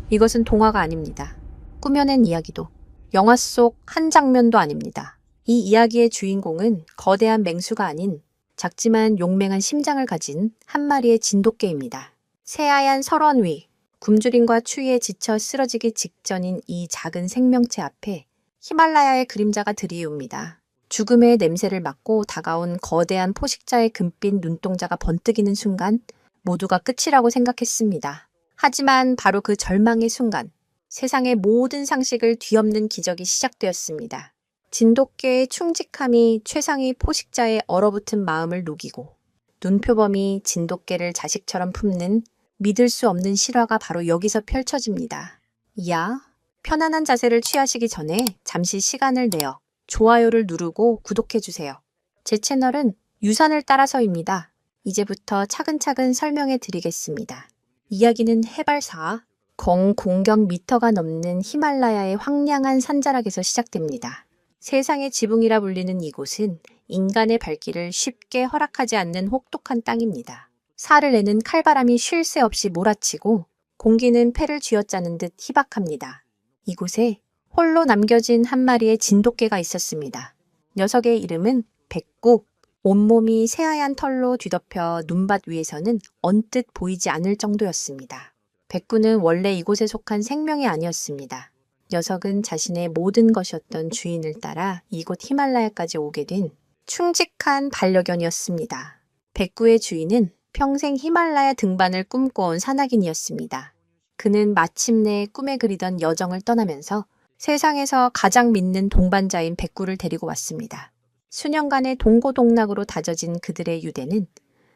이것은 동화가 아닙니다. 꾸며낸 이야기도, 영화 속 한 장면도 아닙니다. 이 이야기의 주인공은 거대한 맹수가 아닌 작지만 용맹한 심장을 가진 한 마리의 진돗개입니다. 새하얀 설원 위, 굶주림과 추위에 지쳐 쓰러지기 직전인 이 작은 생명체 앞에 히말라야의 그림자가 들이웁니다. 죽음의 냄새를 맡고 다가온 거대한 포식자의 금빛 눈동자가 번뜩이는 순간 모두가 끝이라고 생각했습니다. 하지만 바로 그 절망의 순간 세상의 모든 상식을 뒤엎는 기적이 시작되었습니다. 진돗개의 충직함이 최상위 포식자의 얼어붙은 마음을 녹이고 눈표범이 진돗개를 자식처럼 품는 믿을 수 없는 실화가 바로 여기서 펼쳐집니다. 이야, 편안한 자세를 취하시기 전에 잠시 시간을 내어 좋아요를 누르고 구독해주세요. 제 채널은 유산을 따라서입니다. 이제부터 차근차근 설명해 드리겠습니다. 이야기는 해발 4, 공경 미터가 넘는 히말라야의 황량한 산자락에서 시작됩니다. 세상의 지붕이라 불리는 이곳은 인간의 발길을 쉽게 허락하지 않는 혹독한 땅입니다. 살을 내는 칼바람이 쉴 새 없이 몰아치고 공기는 폐를 쥐어짜는 듯 희박합니다. 이곳에 홀로 남겨진 한 마리의 진돗개가 있었습니다. 녀석의 이름은 백구. 온몸이 새하얀 털로 뒤덮여 눈밭 위에서는 언뜻 보이지 않을 정도였습니다. 백구는 원래 이곳에 속한 생명이 아니었습니다. 녀석은 자신의 모든 것이었던 주인을 따라 이곳 히말라야까지 오게 된 충직한 반려견이었습니다. 백구의 주인은 평생 히말라야 등반을 꿈꿔온 산악인이었습니다. 그는 마침내 꿈에 그리던 여정을 떠나면서 세상에서 가장 믿는 동반자인 백구를 데리고 왔습니다. 수년간의 동고동락으로 다져진 그들의 유대는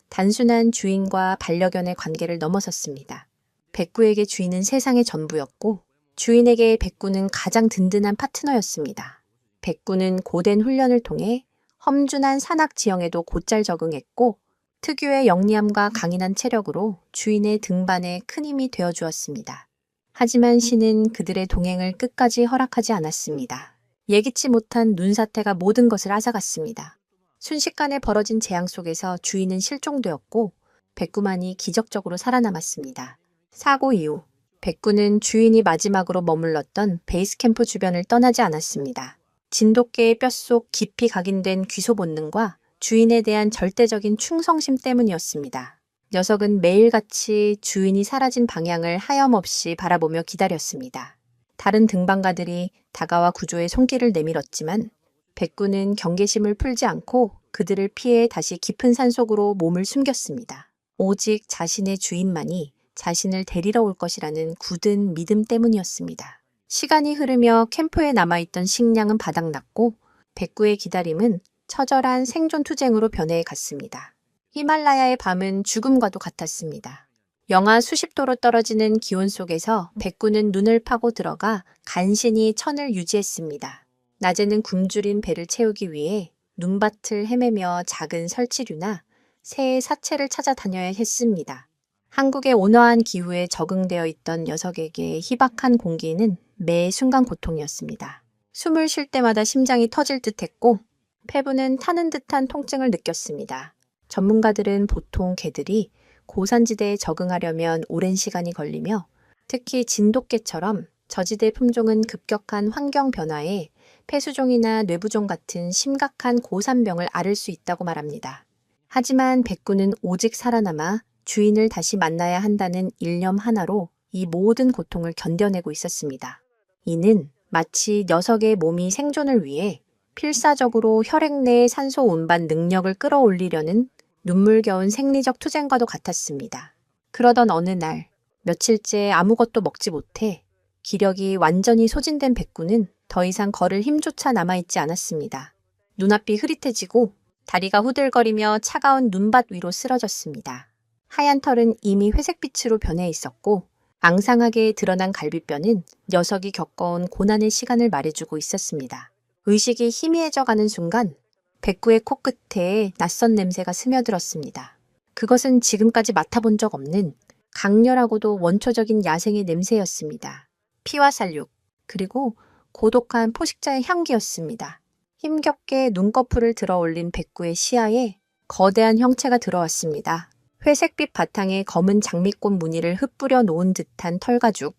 단순한 주인과 반려견의 관계를 넘어섰습니다. 백구에게 주인은 세상의 전부였고 주인에게 백구는 가장 든든한 파트너였습니다. 백구는 고된 훈련을 통해 험준한 산악 지형에도 곧잘 적응했고 특유의 영리함과 강인한 체력으로 주인의 등반에 큰 힘이 되어주었습니다. 하지만 신은 그들의 동행을 끝까지 허락하지 않았습니다. 예기치 못한 눈사태가 모든 것을 앗아갔습니다. 순식간에 벌어진 재앙 속에서 주인은 실종되었고 백구만이 기적적으로 살아남았습니다. 사고 이후 백구는 주인이 마지막으로 머물렀던 베이스 캠프 주변을 떠나지 않았습니다. 진돗개의 뼛속 깊이 각인된 귀소 본능과 주인에 대한 절대적인 충성심 때문이었습니다. 녀석은 매일같이 주인이 사라진 방향을 하염없이 바라보며 기다렸습니다. 다른 등반가들이 다가와 구조에 손길을 내밀었지만 백구는 경계심을 풀지 않고 그들을 피해 다시 깊은 산속으로 몸을 숨겼습니다. 오직 자신의 주인만이 자신을 데리러 올 것이라는 굳은 믿음 때문이었습니다. 시간이 흐르며 캠프에 남아있던 식량은 바닥났고 백구의 기다림은 처절한 생존 투쟁으로 변해 갔습니다. 히말라야의 밤은 죽음과도 같았습니다. 영하 수십 도로 떨어지는 기온 속에서 백구는 눈을 파고 들어가 간신히 천을 유지했습니다. 낮에는 굶주린 배를 채우기 위해 눈밭을 헤매며 작은 설치류나 새의 사체를 찾아다녀야 했습니다. 한국의 온화한 기후에 적응되어 있던 녀석에게 희박한 공기는 매 순간 고통이었습니다. 숨을 쉴 때마다 심장이 터질 듯했고 폐부는 타는 듯한 통증을 느꼈습니다. 전문가들은 보통 개들이 고산지대에 적응하려면 오랜 시간이 걸리며 특히 진돗개처럼 저지대 품종은 급격한 환경 변화에 폐수종이나 뇌부종 같은 심각한 고산병을 앓을 수 있다고 말합니다. 하지만 백구는 오직 살아남아 주인을 다시 만나야 한다는 일념 하나로 이 모든 고통을 견뎌내고 있었습니다. 이는 마치 녀석의 몸이 생존을 위해 필사적으로 혈액 내의 산소 운반 능력을 끌어올리려는 눈물겨운 생리적 투쟁과도 같았습니다. 그러던 어느 날, 며칠째 아무것도 먹지 못해 기력이 완전히 소진된 백구는 더 이상 걸을 힘조차 남아있지 않았습니다. 눈앞이 흐릿해지고 다리가 후들거리며 차가운 눈밭 위로 쓰러졌습니다. 하얀 털은 이미 회색빛으로 변해 있었고 앙상하게 드러난 갈비뼈는 녀석이 겪어온 고난의 시간을 말해주고 있었습니다. 의식이 희미해져가는 순간 백구의 코끝에 낯선 냄새가 스며들었습니다. 그것은 지금까지 맡아본 적 없는 강렬하고도 원초적인 야생의 냄새였습니다. 피와 쌀육, 그리고 고독한 포식자의 향기였습니다. 힘겹게 눈꺼풀을 들어 올린 백구의 시야에 거대한 형체가 들어왔습니다. 회색빛 바탕에 검은 장미꽃 무늬를 흩뿌려 놓은 듯한 털가죽,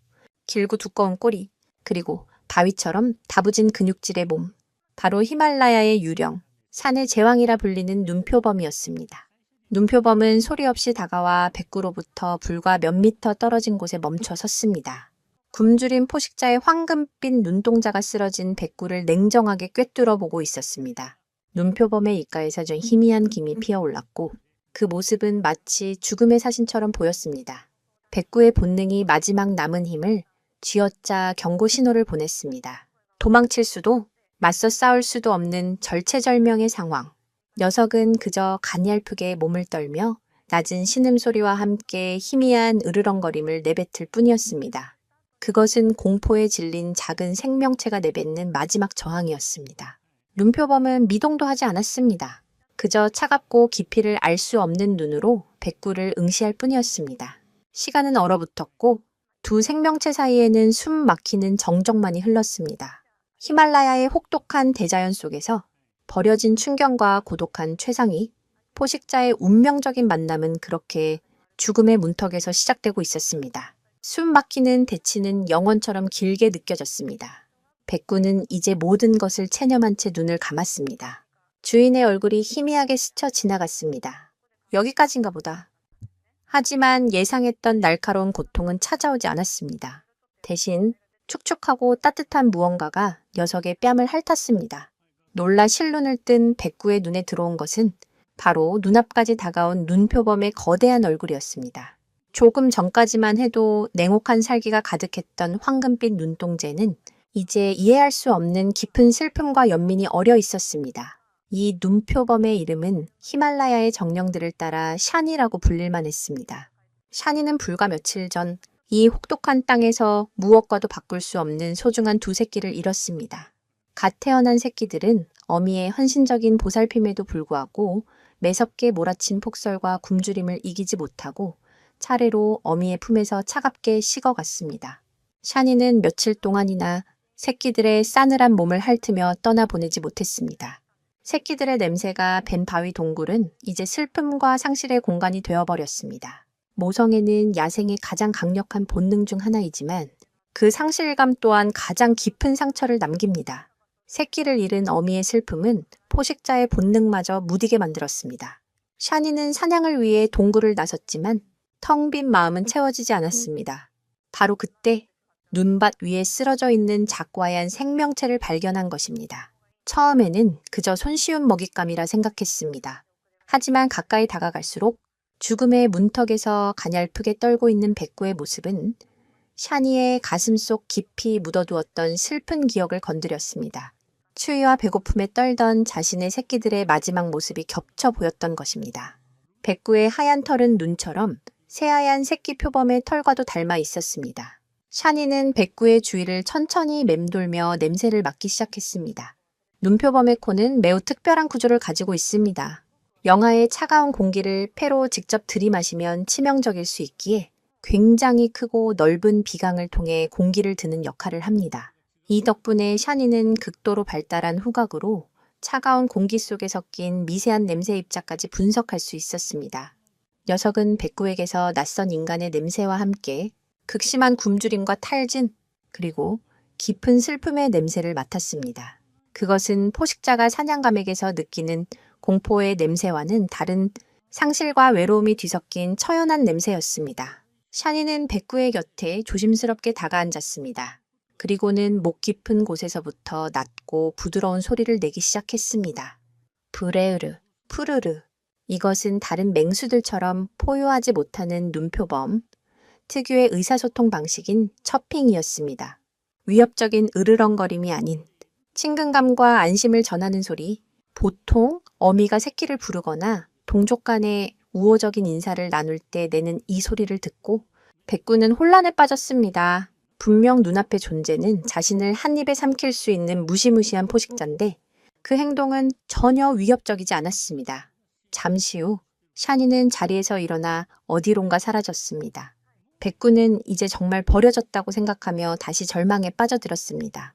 길고 두꺼운 꼬리, 그리고 바위처럼 다부진 근육질의 몸. 바로 히말라야의 유령, 산의 제왕이라 불리는 눈표범이었습니다. 눈표범은 소리 없이 다가와 백구로부터 불과 몇 미터 떨어진 곳에 멈춰 섰습니다. 굶주린 포식자의 황금빛 눈동자가 쓰러진 백구를 냉정하게 꿰뚫어 보고 있었습니다. 눈표범의 입가에서 좀 희미한 김이 피어올랐고 그 모습은 마치 죽음의 사신처럼 보였습니다. 백구의 본능이 마지막 남은 힘을 쥐어짜 경고 신호를 보냈습니다. 도망칠 수도 맞서 싸울 수도 없는 절체절명의 상황. 녀석은 그저 가냘프게 몸을 떨며 낮은 신음소리와 함께 희미한 으르렁거림을 내뱉을 뿐이었습니다. 그것은 공포에 질린 작은 생명체가 내뱉는 마지막 저항이었습니다. 눈표범은 미동도 하지 않았습니다. 그저 차갑고 깊이를 알 수 없는 눈으로 백구를 응시할 뿐이었습니다. 시간은 얼어붙었고 두 생명체 사이에는 숨 막히는 정적만이 흘렀습니다. 히말라야의 혹독한 대자연 속에서 버려진 충경과 고독한 최상위, 포식자의 운명적인 만남은 그렇게 죽음의 문턱에서 시작되고 있었습니다. 숨 막히는 대치는 영원처럼 길게 느껴졌습니다. 백구는 이제 모든 것을 체념한 채 눈을 감았습니다. 주인의 얼굴이 희미하게 스쳐 지나갔습니다. 여기까지인가 보다. 하지만 예상했던 날카로운 고통은 찾아오지 않았습니다. 대신 축축하고 따뜻한 무언가가 녀석의 뺨을 핥았습니다. 놀라 실눈을 뜬 백구의 눈에 들어온 것은 바로 눈앞까지 다가온 눈표범의 거대한 얼굴이었습니다. 조금 전까지만 해도 냉혹한 살기가 가득했던 황금빛 눈동자는 이제 이해할 수 없는 깊은 슬픔과 연민이 어려 있었습니다. 이 눈표범의 이름은 히말라야의 정령들을 따라 샤니라고 불릴만 했습니다. 샤니는 불과 며칠 전 이 혹독한 땅에서 무엇과도 바꿀 수 없는 소중한 두 새끼를 잃었습니다. 갓 태어난 새끼들은 어미의 헌신적인 보살핌에도 불구하고 매섭게 몰아친 폭설과 굶주림을 이기지 못하고 차례로 어미의 품에서 차갑게 식어갔습니다. 샤니는 며칠 동안이나 새끼들의 싸늘한 몸을 핥으며 떠나보내지 못했습니다. 새끼들의 냄새가 밴 바위 동굴은 이제 슬픔과 상실의 공간이 되어버렸습니다. 모성애는 야생의 가장 강력한 본능 중 하나이지만 그 상실감 또한 가장 깊은 상처를 남깁니다. 새끼를 잃은 어미의 슬픔은 포식자의 본능마저 무디게 만들었습니다. 샤니는 사냥을 위해 동굴을 나섰지만 텅 빈 마음은 채워지지 않았습니다. 바로 그때 눈밭 위에 쓰러져 있는 작과한 생명체를 발견한 것입니다. 처음에는 그저 손쉬운 먹잇감이라 생각했습니다. 하지만 가까이 다가갈수록 죽음의 문턱에서 가냘프게 떨고 있는 백구의 모습은 샤니의 가슴 속 깊이 묻어두었던 슬픈 기억을 건드렸습니다. 추위와 배고픔에 떨던 자신의 새끼들의 마지막 모습이 겹쳐 보였던 것입니다. 백구의 하얀 털은 눈처럼 새하얀 새끼 표범의 털과도 닮아 있었습니다. 샤니는 백구의 주위를 천천히 맴돌며 냄새를 맡기 시작했습니다. 눈표범의 코는 매우 특별한 구조를 가지고 있습니다. 영하의 차가운 공기를 폐로 직접 들이마시면 치명적일 수 있기에 굉장히 크고 넓은 비강을 통해 공기를 드는 역할을 합니다. 이 덕분에 샤니는 극도로 발달한 후각으로 차가운 공기 속에 섞인 미세한 냄새 입자까지 분석할 수 있었습니다. 녀석은 백구에게서 낯선 인간의 냄새와 함께 극심한 굶주림과 탈진, 그리고 깊은 슬픔의 냄새를 맡았습니다. 그것은 포식자가 사냥감에게서 느끼는 공포의 냄새와는 다른 상실과 외로움이 뒤섞인 처연한 냄새였습니다. 샤니는 백구의 곁에 조심스럽게 다가앉았습니다. 그리고는 목 깊은 곳에서부터 낮고 부드러운 소리를 내기 시작했습니다. 브레으르, 푸르르. 이것은 다른 맹수들처럼 포효하지 못하는 눈표범, 특유의 의사소통 방식인 처핑이었습니다. 위협적인 으르렁거림이 아닌 친근감과 안심을 전하는 소리. 보통 어미가 새끼를 부르거나 동족 간의 우호적인 인사를 나눌 때 내는 이 소리를 듣고 백구는 혼란에 빠졌습니다. 분명 눈앞의 존재는 자신을 한 입에 삼킬 수 있는 무시무시한 포식자인데 그 행동은 전혀 위협적이지 않았습니다. 잠시 후 샤니는 자리에서 일어나 어디론가 사라졌습니다. 백구는 이제 정말 버려졌다고 생각하며 다시 절망에 빠져들었습니다.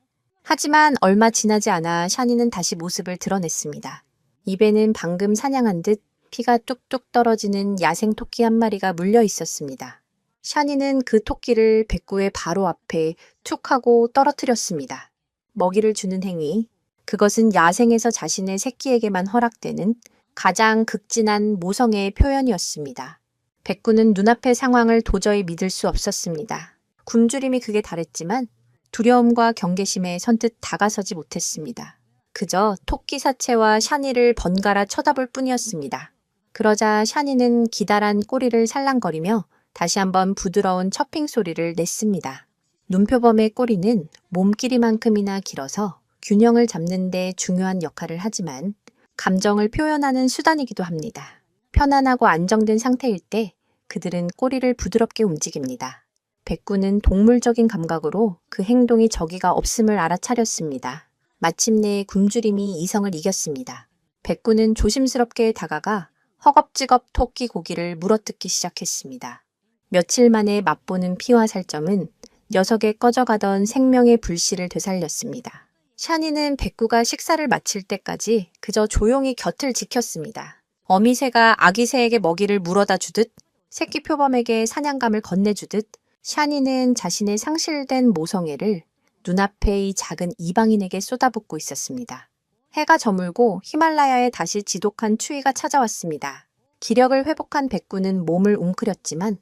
하지만 얼마 지나지 않아 샤니는 다시 모습을 드러냈습니다. 입에는 방금 사냥한 듯 피가 뚝뚝 떨어지는 야생 토끼 한 마리가 물려 있었습니다. 샤니는 그 토끼를 백구의 바로 앞에 툭 하고 떨어뜨렸습니다. 먹이를 주는 행위, 그것은 야생에서 자신의 새끼에게만 허락되는 가장 극진한 모성애의 표현이었습니다. 백구는 눈앞의 상황을 도저히 믿을 수 없었습니다. 굶주림이 극에 달했지만 두려움과 경계심에 선뜻 다가서지 못했습니다. 그저 토끼 사체와 샤니를 번갈아 쳐다볼 뿐이었습니다. 그러자 샤니는 기다란 꼬리를 살랑거리며 다시 한번 부드러운 처핑 소리를 냈습니다. 눈표범의 꼬리는 몸길이만큼이나 길어서 균형을 잡는 데 중요한 역할을 하지만 감정을 표현하는 수단이기도 합니다. 편안하고 안정된 상태일 때 그들은 꼬리를 부드럽게 움직입니다. 백구는 동물적인 감각으로 그 행동이 적의가 없음을 알아차렸습니다. 마침내 굶주림이 이성을 이겼습니다. 백구는 조심스럽게 다가가 허겁지겁 토끼 고기를 물어뜯기 시작했습니다. 며칠 만에 맛보는 피와 살점은 녀석의 꺼져가던 생명의 불씨를 되살렸습니다. 샤니는 백구가 식사를 마칠 때까지 그저 조용히 곁을 지켰습니다. 어미새가 아기새에게 먹이를 물어다 주듯 새끼 표범에게 사냥감을 건네주듯 샤니는 자신의 상실된 모성애를 눈앞의 이 작은 이방인에게 쏟아붓고 있었습니다. 해가 저물고 히말라야에 다시 지독한 추위가 찾아왔습니다. 기력을 회복한 백구는 몸을 웅크렸지만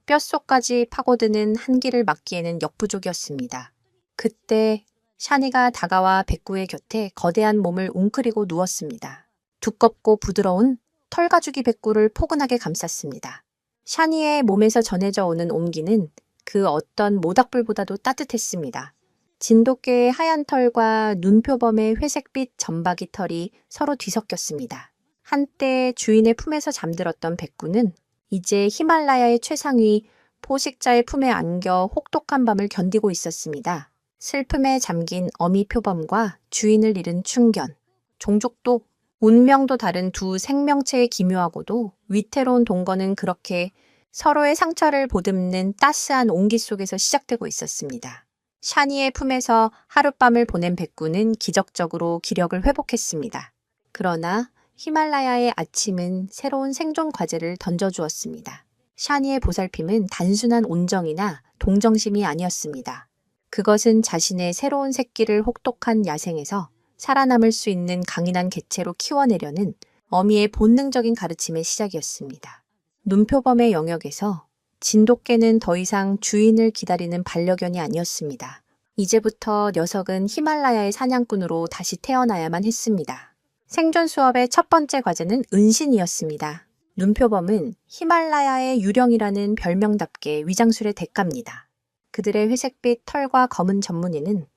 뼛속까지 파고드는 한기를 막기에는 역부족이었습니다. 그때 샤니가 다가와 백구의 곁에 거대한 몸을 웅크리고 누웠습니다. 두껍고 부드러운 털가죽이 백구를 포근하게 감쌌습니다. 샤니의 몸에서 전해져 오는 온기는 그 어떤 모닥불보다도 따뜻했습니다. 진돗개의 하얀 털과 눈표범의 회색빛 점박이 털이 서로 뒤섞였습니다. 한때 주인의 품에서 잠들었던 백구는 이제 히말라야의 최상위 포식자의 품에 안겨 혹독한 밤을 견디고 있었습니다. 슬픔에 잠긴 어미 표범과 주인을 잃은 충견, 종족도 운명도 다른 두 생명체의 기묘하고도 위태로운 동거는 그렇게 서로의 상처를 보듬는 따스한 온기 속에서 시작되고 있었습니다. 샤니의 품에서 하룻밤을 보낸 백구는 기적적으로 기력을 회복했습니다. 그러나 히말라야의 아침은 새로운 생존 과제를 던져주었습니다. 샤니의 보살핌은 단순한 온정이나 동정심이 아니었습니다. 그것은 자신의 새로운 새끼를 혹독한 야생에서 살아남을 수 있는 강인한 개체로 키워내려는 어미의 본능적인 가르침의 시작이었습니다. 눈표범의 영역에서 진돗개는 더 이상 주인을 기다리는 반려견이 아니었습니다. 이제부터 녀석은 히말라야의 사냥꾼으로 다시 태어나야만 했습니다. 생존 수업의 첫 번째 과제는 은신이었습니다. 눈표범은 히말라야의 유령이라는 별명답게 위장술의 대가입니다. 그들의 회색빛 털과 검은 전무늬는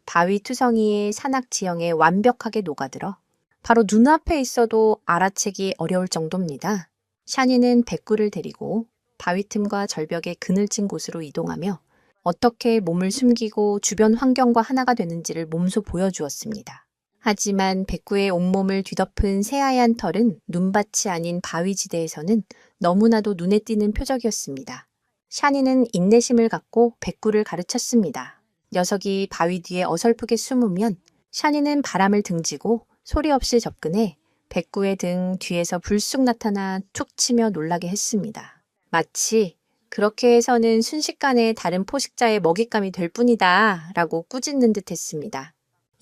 바위 투성이의 산악 지형에 완벽하게 녹아들어 바로 눈앞에 있어도 알아채기 어려울 정도입니다. 샤니는 백구를 데리고 바위 틈과 절벽의 그늘진 곳으로 이동하며 어떻게 몸을 숨기고 주변 환경과 하나가 되는지를 몸소 보여주었습니다. 하지만 백구의 온몸을 뒤덮은 새하얀 털은 눈밭이 아닌 바위지대에서는 너무나도 눈에 띄는 표적이었습니다. 샤니는 인내심을 갖고 백구를 가르쳤습니다. 녀석이 바위 뒤에 어설프게 숨으면 샤니는 바람을 등지고 소리 없이 접근해 백구의 등 뒤에서 불쑥 나타나 툭 치며 놀라게 했습니다. 마치 그렇게 해서는 순식간에 다른 포식자의 먹잇감이 될 뿐이다 라고 꾸짖는 듯 했습니다.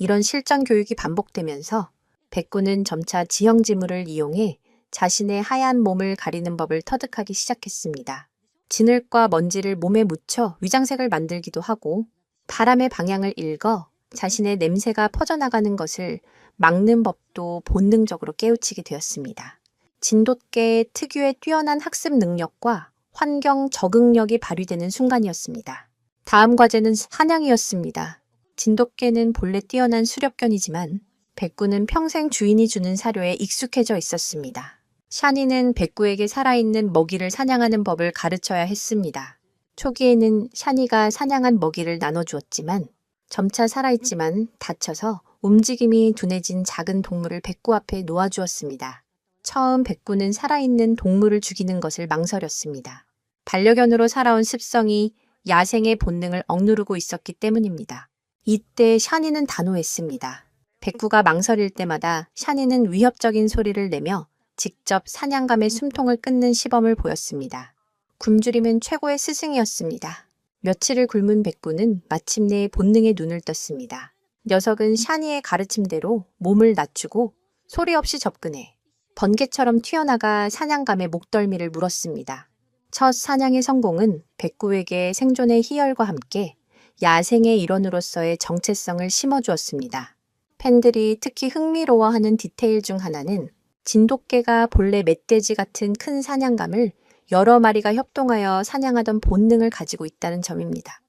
이런 실전 교육이 반복되면서 백구는 점차 지형지물을 이용해 자신의 하얀 몸을 가리는 법을 터득하기 시작했습니다. 진흙과 먼지를 몸에 묻혀 위장색을 만들기도 하고 바람의 방향을 읽어 자신의 냄새가 퍼져나가는 것을 막는 법도 본능적으로 깨우치게 되었습니다. 진돗개의 특유의 뛰어난 학습 능력과 환경 적응력이 발휘되는 순간이었습니다. 다음 과제는 사냥이었습니다. 진돗개는 본래 뛰어난 수렵견이지만 백구는 평생 주인이 주는 사료에 익숙해져 있었습니다. 샤니는 백구에게 살아있는 먹이를 사냥하는 법을 가르쳐야 했습니다. 초기에는 샤니가 사냥한 먹이를 나눠주었지만 점차 살아있지만 다쳐서 움직임이 둔해진 작은 동물을 백구 앞에 놓아주었습니다. 처음 백구는 살아있는 동물을 죽이는 것을 망설였습니다. 반려견으로 살아온 습성이 야생의 본능을 억누르고 있었기 때문입니다. 이때 샤니는 단호했습니다. 백구가 망설일 때마다 샤니는 위협적인 소리를 내며 직접 사냥감의 숨통을 끊는 시범을 보였습니다. 굶주림은 최고의 스승이었습니다. 며칠을 굶은 백구는 마침내 본능에 눈을 떴습니다. 녀석은 샤니의 가르침대로 몸을 낮추고 소리 없이 접근해 번개처럼 튀어나가 사냥감의 목덜미를 물었습니다. 첫 사냥의 성공은 백구에게 생존의 희열과 함께 야생의 일원으로서의 정체성을 심어주었습니다. 팬들이 특히 흥미로워하는 디테일 중 하나는 진돗개가 본래 멧돼지 같은 큰 사냥감을 여러 마리가 협동하여 사냥하던 본능을 가지고 있다는 점입니다.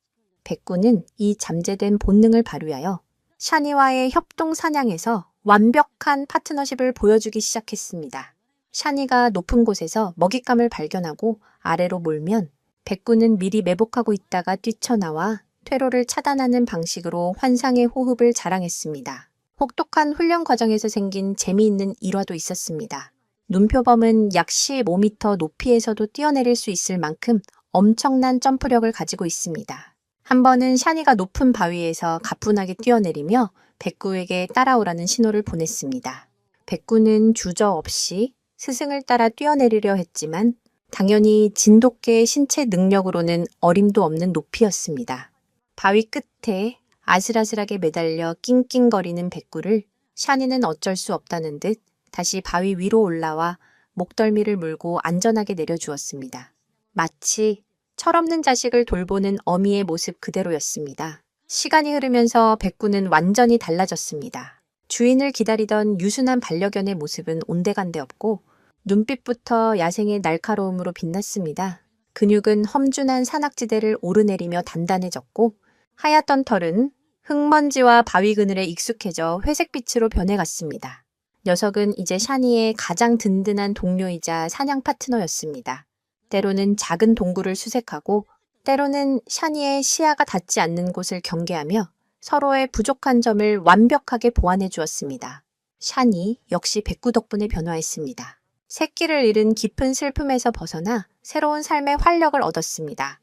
백구는 이 잠재된 본능을 발휘하여 샤니와의 협동 사냥에서 완벽한 파트너십을 보여주기 시작했습니다. 샤니가 높은 곳에서 먹잇감을 발견하고 아래로 몰면 백구는 미리 매복하고 있다가 뛰쳐나와 퇴로를 차단하는 방식으로 환상의 호흡을 자랑했습니다. 혹독한 훈련 과정에서 생긴 재미있는 일화도 있었습니다. 눈표범은 약 15m 높이에서도 뛰어내릴 수 있을 만큼 엄청난 점프력을 가지고 있습니다. 한 번은 샤니가 높은 바위에서 가뿐하게 뛰어내리며 백구에게 따라오라는 신호를 보냈습니다. 백구는 주저없이 스승을 따라 뛰어내리려 했지만 당연히 진돗개의 신체 능력으로는 어림도 없는 높이였습니다. 바위 끝에 아슬아슬하게 매달려 낑낑거리는 백구를 샤니는 어쩔 수 없다는 듯 다시 바위 위로 올라와 목덜미를 물고 안전하게 내려주었습니다. 마치 철없는 자식을 돌보는 어미의 모습 그대로였습니다. 시간이 흐르면서 백구는 완전히 달라졌습니다. 주인을 기다리던 유순한 반려견의 모습은 온데간데 없고 눈빛부터 야생의 날카로움으로 빛났습니다. 근육은 험준한 산악지대를 오르내리며 단단해졌고 하얗던 털은 흙먼지와 바위 그늘에 익숙해져 회색빛으로 변해갔습니다. 녀석은 이제 샤니의 가장 든든한 동료이자 사냥 파트너였습니다. 때로는 작은 동굴을 수색하고 때로는 샤니의 시야가 닿지 않는 곳을 경계하며 서로의 부족한 점을 완벽하게 보완해 주었습니다. 샤니 역시 백구 덕분에 변화했습니다. 새끼를 잃은 깊은 슬픔에서 벗어나 새로운 삶의 활력을 얻었습니다.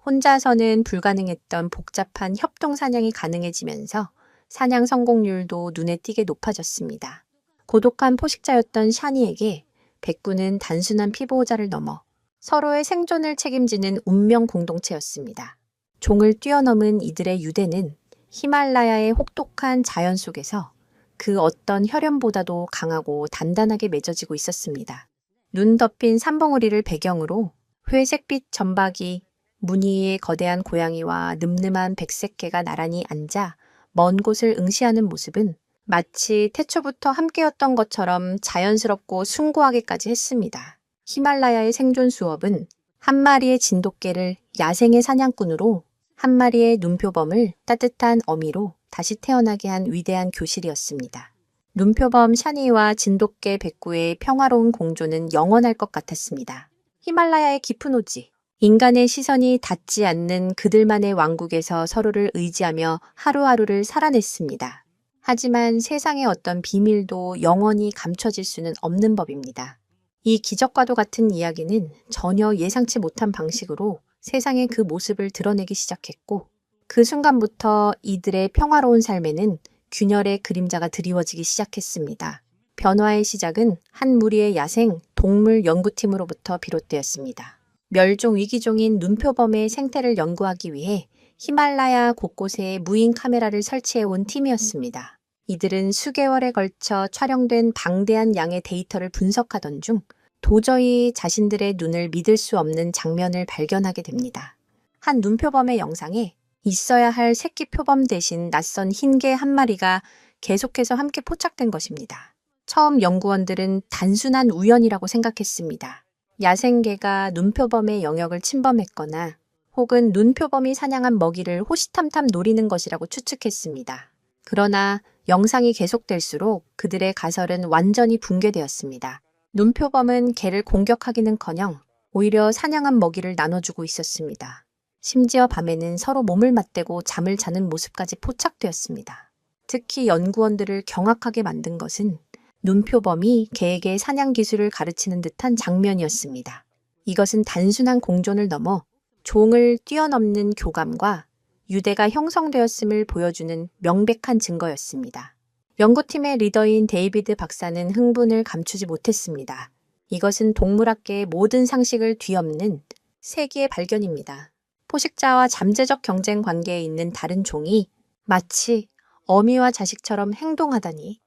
혼자서는 불가능했던 복잡한 협동 사냥이 가능해지면서 사냥 성공률도 눈에 띄게 높아졌습니다. 고독한 포식자였던 샤니에게 백구는 단순한 피보호자를 넘어 서로의 생존을 책임지는 운명 공동체였습니다. 종을 뛰어넘은 이들의 유대는 히말라야의 혹독한 자연 속에서 그 어떤 혈연보다도 강하고 단단하게 맺어지고 있었습니다. 눈 덮인 산봉우리를 배경으로 회색빛 점박이, 무늬의 거대한 고양이와 늠름한 백색개가 나란히 앉아 먼 곳을 응시하는 모습은 마치 태초부터 함께였던 것처럼 자연스럽고 숭고하게까지 했습니다. 히말라야의 생존 수업은 한 마리의 진돗개를 야생의 사냥꾼으로, 한 마리의 눈표범을 따뜻한 어미로 다시 태어나게 한 위대한 교실이었습니다. 눈표범 샤니와 진돗개 백구의 평화로운 공존은 영원할 것 같았습니다. 히말라야의 깊은 오지, 인간의 시선이 닿지 않는 그들만의 왕국에서 서로를 의지하며 하루하루를 살아냈습니다. 하지만 세상의 어떤 비밀도 영원히 감춰질 수는 없는 법입니다. 이 기적과도 같은 이야기는 전혀 예상치 못한 방식으로 세상의 그 모습을 드러내기 시작했고 그 순간부터 이들의 평화로운 삶에는 균열의 그림자가 드리워지기 시작했습니다. 변화의 시작은 한 무리의 야생 동물 연구팀으로부터 비롯되었습니다. 멸종 위기종인 눈표범의 생태를 연구하기 위해 히말라야 곳곳에 무인 카메라를 설치해온 팀이었습니다. 이들은 수개월에 걸쳐 촬영된 방대한 양의 데이터를 분석하던 중 도저히 자신들의 눈을 믿을 수 없는 장면을 발견하게 됩니다. 한 눈표범의 영상에 있어야 할 새끼 표범 대신 낯선 흰 개 한 마리가 계속해서 함께 포착된 것입니다. 처음 연구원들은 단순한 우연이라고 생각했습니다. 야생개가 눈표범의 영역을 침범했거나 혹은 눈표범이 사냥한 먹이를 호시탐탐 노리는 것이라고 추측했습니다. 그러나 영상이 계속될수록 그들의 가설은 완전히 붕괴되었습니다. 눈표범은 개를 공격하기는커녕 오히려 사냥한 먹이를 나눠주고 있었습니다. 심지어 밤에는 서로 몸을 맞대고 잠을 자는 모습까지 포착되었습니다. 특히 연구원들을 경악하게 만든 것은 눈표범이 개에게 사냥 기술을 가르치는 듯한 장면이었습니다. 이것은 단순한 공존을 넘어 종을 뛰어넘는 교감과 유대가 형성되었음을 보여주는 명백한 증거였습니다. 연구팀의 리더인 데이비드 박사는 흥분을 감추지 못했습니다. 이것은 동물학계의 모든 상식을 뒤엎는 세기의 발견입니다. 포식자와 잠재적 경쟁 관계에 있는 다른 종이 마치 어미와 자식처럼 행동하다니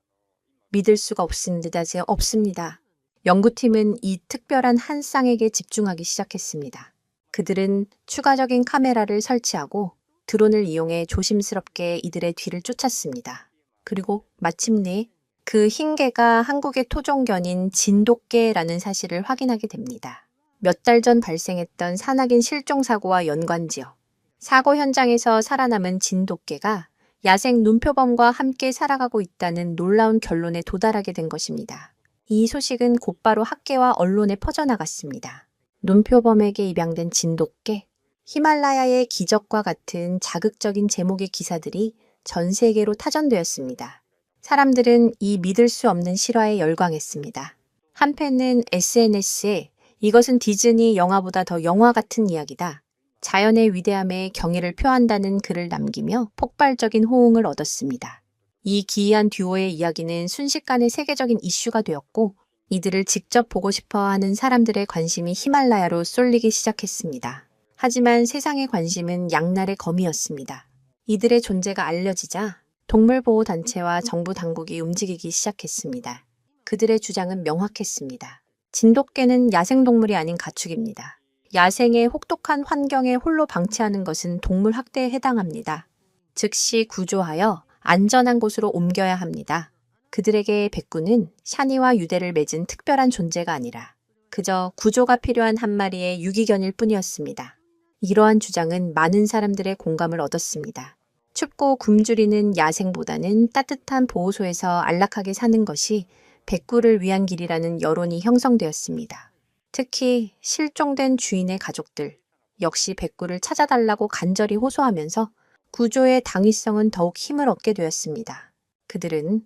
믿을 수가 없습니다. 연구팀은 이 특별한 한 쌍에게 집중하기 시작했습니다. 그들은 추가적인 카메라를 설치하고 드론을 이용해 조심스럽게 이들의 뒤를 쫓았습니다. 그리고 마침내 그 흰 개가 한국의 토종견인 진돗개라는 사실을 확인하게 됩니다. 몇 달 전 발생했던 산악인 실종 사고와 연관지어 사고 현장에서 살아남은 진돗개가 야생 눈표범과 함께 살아가고 있다는 놀라운 결론에 도달하게 된 것입니다. 이 소식은 곧바로 학계와 언론에 퍼져나갔습니다. 눈표범에게 입양된 진돗개, 히말라야의 기적과 같은 자극적인 제목의 기사들이 전 세계로 타전되었습니다. 사람들은 이 믿을 수 없는 실화에 열광했습니다. 한편은 SNS에 이것은 디즈니 영화보다 더 영화 같은 이야기다. 자연의 위대함에 경의를 표한다는 글을 남기며 폭발적인 호응을 얻었습니다. 이 기이한 듀오의 이야기는 순식간에 세계적인 이슈가 되었고 이들을 직접 보고 싶어 하는 사람들의 관심이 히말라야로 쏠리기 시작했습니다. 하지만 세상의 관심은 양날의 검이었습니다. 이들의 존재가 알려지자 동물보호단체와 정부 당국이 움직이기 시작했습니다. 그들의 주장은 명확했습니다. 진돗개는 야생동물이 아닌 가축입니다. 야생의 혹독한 환경에 홀로 방치하는 것은 동물 학대에 해당합니다. 즉시 구조하여 안전한 곳으로 옮겨야 합니다. 그들에게 백구는 샤니와 유대를 맺은 특별한 존재가 아니라 그저 구조가 필요한 한 마리의 유기견일 뿐이었습니다. 이러한 주장은 많은 사람들의 공감을 얻었습니다. 춥고 굶주리는 야생보다는 따뜻한 보호소에서 안락하게 사는 것이 백구를 위한 길이라는 여론이 형성되었습니다. 특히 실종된 주인의 가족들 역시 백구를 찾아달라고 간절히 호소하면서 구조의 당위성은 더욱 힘을 얻게 되었습니다. 그들은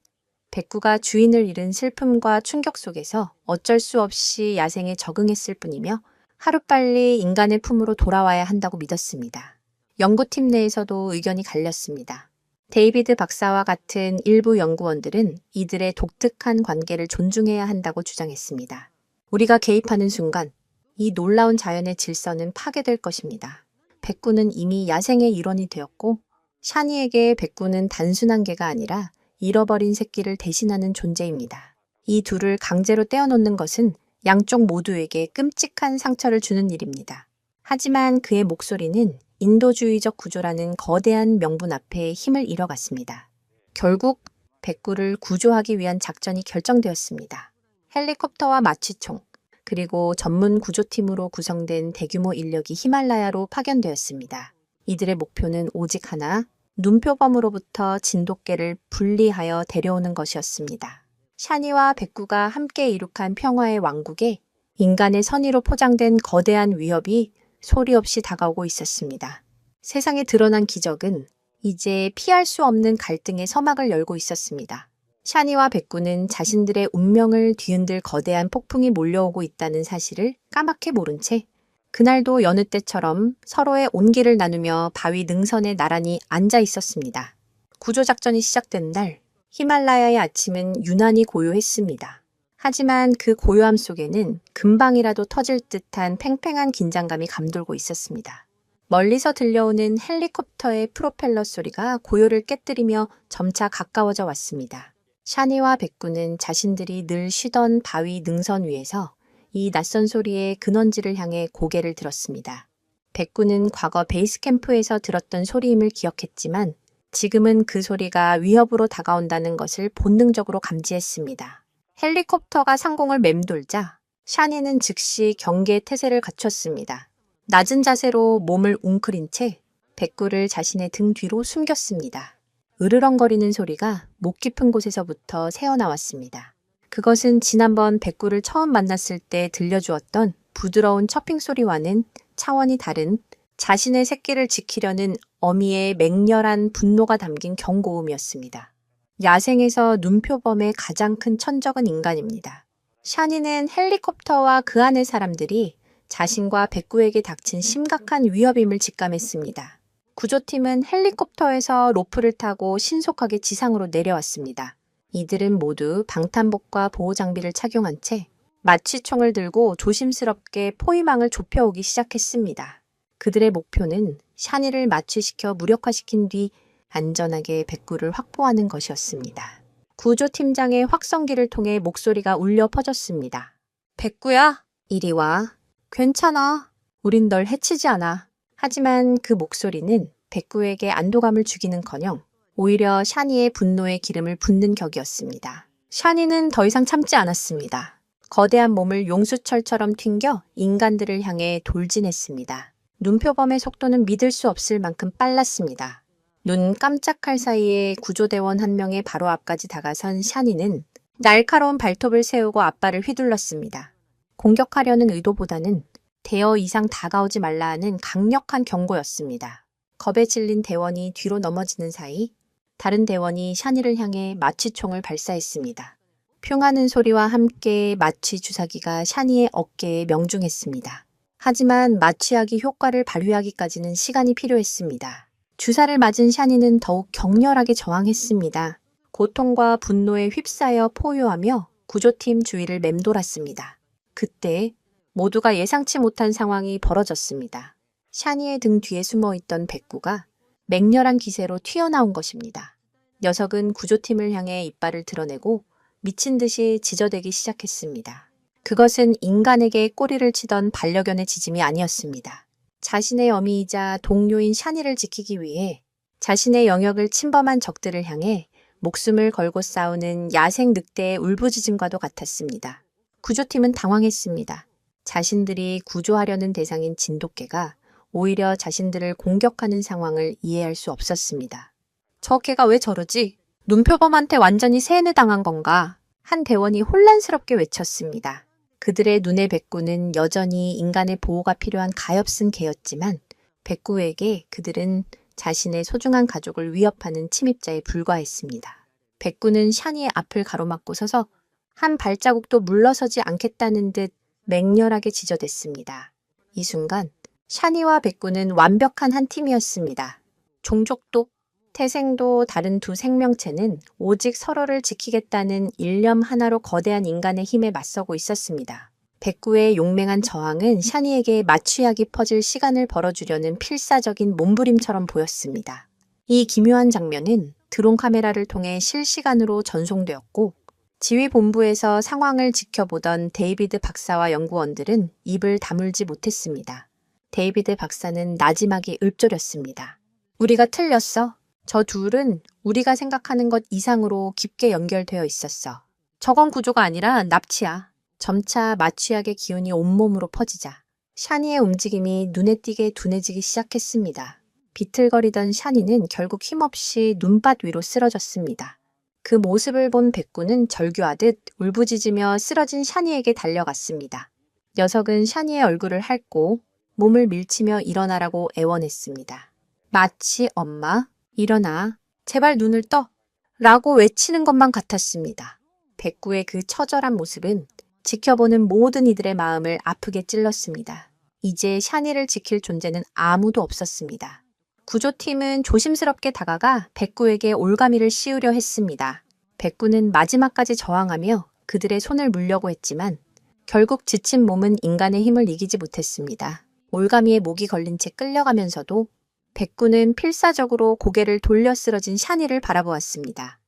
백구가 주인을 잃은 슬픔과 충격 속에서 어쩔 수 없이 야생에 적응했을 뿐이며 하루빨리 인간의 품으로 돌아와야 한다고 믿었습니다. 연구팀 내에서도 의견이 갈렸습니다. 데이비드 박사와 같은 일부 연구원들은 이들의 독특한 관계를 존중해야 한다고 주장했습니다. 우리가 개입하는 순간 이 놀라운 자연의 질서는 파괴될 것입니다. 백구는 이미 야생의 일원이 되었고 샤니에게 백구는 단순한 개가 아니라 잃어버린 새끼를 대신하는 존재입니다. 이 둘을 강제로 떼어놓는 것은 양쪽 모두에게 끔찍한 상처를 주는 일입니다. 하지만 그의 목소리는 인도주의적 구조라는 거대한 명분 앞에 힘을 잃어갔습니다. 결국 백구를 구조하기 위한 작전이 결정되었습니다. 헬리콥터와 마취총, 그리고 전문 구조팀으로 구성된 대규모 인력이 히말라야로 파견되었습니다. 이들의 목표는 오직 하나, 눈표범으로부터 진돗개를 분리하여 데려오는 것이었습니다. 샤니와 백구가 함께 이룩한 평화의 왕국에 인간의 선의로 포장된 거대한 위협이 소리 없이 다가오고 있었습니다. 세상에 드러난 기적은 이제 피할 수 없는 갈등의 서막을 열고 있었습니다. 샤니와 백구는 자신들의 운명을 뒤흔들 거대한 폭풍이 몰려오고 있다는 사실을 까맣게 모른 채 그날도 여느 때처럼 서로의 온기를 나누며 바위 능선에 나란히 앉아 있었습니다. 구조작전이 시작된 날, 히말라야의 아침은 유난히 고요했습니다. 하지만 그 고요함 속에는 금방이라도 터질 듯한 팽팽한 긴장감이 감돌고 있었습니다. 멀리서 들려오는 헬리콥터의 프로펠러 소리가 고요를 깨뜨리며 점차 가까워져 왔습니다. 샤니와 백구는 자신들이 늘 쉬던 바위 능선 위에서 이 낯선 소리의 근원지를 향해 고개를 들었습니다. 백구는 과거 베이스 캠프에서 들었던 소리임을 기억했지만 지금은 그 소리가 위협으로 다가온다는 것을 본능적으로 감지했습니다. 헬리콥터가 상공을 맴돌자 샤니는 즉시 경계의 태세를 갖췄습니다. 낮은 자세로 몸을 웅크린 채 백구를 자신의 등 뒤로 숨겼습니다. 으르렁거리는 소리가 목 깊은 곳에서부터 새어나왔습니다. 그것은 지난번 백구를 처음 만났을 때 들려주었던 부드러운 처핑 소리와는 차원이 다른 자신의 새끼를 지키려는 어미의 맹렬한 분노가 담긴 경고음이었습니다. 야생에서 눈표범의 가장 큰 천적은 인간입니다. 샤니는 헬리콥터와 그 안의 사람들이 자신과 백구에게 닥친 심각한 위협임을 직감했습니다. 구조팀은 헬리콥터에서 로프를 타고 신속하게 지상으로 내려왔습니다. 이들은 모두 방탄복과 보호장비를 착용한 채 마취총을 들고 조심스럽게 포위망을 좁혀오기 시작했습니다. 그들의 목표는 샤니를 마취시켜 무력화시킨 뒤 안전하게 백구를 확보하는 것이었습니다. 구조팀장의 확성기를 통해 목소리가 울려 퍼졌습니다. 백구야, 이리 와. 괜찮아. 우린 널 해치지 않아. 하지만 그 목소리는 백구에게 안도감을 주기는커녕 오히려 샤니의 분노에 기름을 붓는 격이었습니다. 샤니는 더 이상 참지 않았습니다. 거대한 몸을 용수철처럼 튕겨 인간들을 향해 돌진했습니다. 눈표범의 속도는 믿을 수 없을 만큼 빨랐습니다. 눈 깜짝할 사이에 구조대원 한 명의 바로 앞까지 다가선 샤니는 날카로운 발톱을 세우고 앞발을 휘둘렀습니다. 공격하려는 의도보다는 대여 이상 다가오지 말라 하는 강력한 경고였습니다. 겁에 질린 대원이 뒤로 넘어지는 사이 다른 대원이 샤니를 향해 마취총을 발사했습니다. 흉하는 소리와 함께 마취 주사기가 샤니의 어깨에 명중했습니다. 하지만 마취약이 효과를 발휘하기까지는 시간이 필요했습니다. 주사를 맞은 샤니는 더욱 격렬하게 저항했습니다. 고통과 분노에 휩싸여 포효하며 구조팀 주위를 맴돌았습니다. 그때 모두가 예상치 못한 상황이 벌어졌습니다. 샤니의 등 뒤에 숨어있던 백구가 맹렬한 기세로 튀어나온 것입니다. 녀석은 구조팀을 향해 이빨을 드러내고 미친 듯이 지저대기 시작했습니다. 그것은 인간에게 꼬리를 치던 반려견의 짖음이 아니었습니다. 자신의 어미이자 동료인 샤니를 지키기 위해 자신의 영역을 침범한 적들을 향해 목숨을 걸고 싸우는 야생 늑대의 울부짖음과도 같았습니다. 구조팀은 당황했습니다. 자신들이 구조하려는 대상인 진돗개가 오히려 자신들을 공격하는 상황을 이해할 수 없었습니다. 저 개가 왜 저러지? 눈표범한테 완전히 세뇌 당한 건가? 한 대원이 혼란스럽게 외쳤습니다. 그들의 눈의 백구는 여전히 인간의 보호가 필요한 가엾은 개였지만 백구에게 그들은 자신의 소중한 가족을 위협하는 침입자에 불과했습니다. 백구는 샤니의 앞을 가로막고 서서 한 발자국도 물러서지 않겠다는 듯 맹렬하게 지저댔습니다. 이 순간 샤니와 백구는 완벽한 한 팀이었습니다. 종족도 태생도 다른 두 생명체는 오직 서로를 지키겠다는 일념 하나로 거대한 인간의 힘에 맞서고 있었습니다. 백구의 용맹한 저항은 샤니에게 마취약이 퍼질 시간을 벌어주려는 필사적인 몸부림처럼 보였습니다. 이 기묘한 장면은 드론 카메라를 통해 실시간으로 전송되었고 지휘본부에서 상황을 지켜보던 데이비드 박사와 연구원들은 입을 다물지 못했습니다. 데이비드 박사는 나지막이 읊조렸습니다. 우리가 틀렸어. 저 둘은 우리가 생각하는 것 이상으로 깊게 연결되어 있었어. 저건 구조가 아니라 납치야. 점차 마취약의 기운이 온몸으로 퍼지자 샤니의 움직임이 눈에 띄게 둔해지기 시작했습니다. 비틀거리던 샤니는 결국 힘없이 눈밭 위로 쓰러졌습니다. 그 모습을 본 백구는 절규하듯 울부짖으며 쓰러진 샤니에게 달려갔습니다. 녀석은 샤니의 얼굴을 핥고 몸을 밀치며 일어나라고 애원했습니다. 마치 엄마, 일어나, 제발 눈을 떠! 라고 외치는 것만 같았습니다. 백구의 그 처절한 모습은 지켜보는 모든 이들의 마음을 아프게 찔렀습니다. 이제 샤니를 지킬 존재는 아무도 없었습니다. 구조팀은 조심스럽게 다가가 백구에게 올가미를 씌우려 했습니다. 백구는 마지막까지 저항하며 그들의 손을 물려고 했지만 결국 지친 몸은 인간의 힘을 이기지 못했습니다. 올가미에 목이 걸린 채 끌려가면서도 백구는 필사적으로 고개를 돌려 쓰러진 샤니를 바라보았습니다.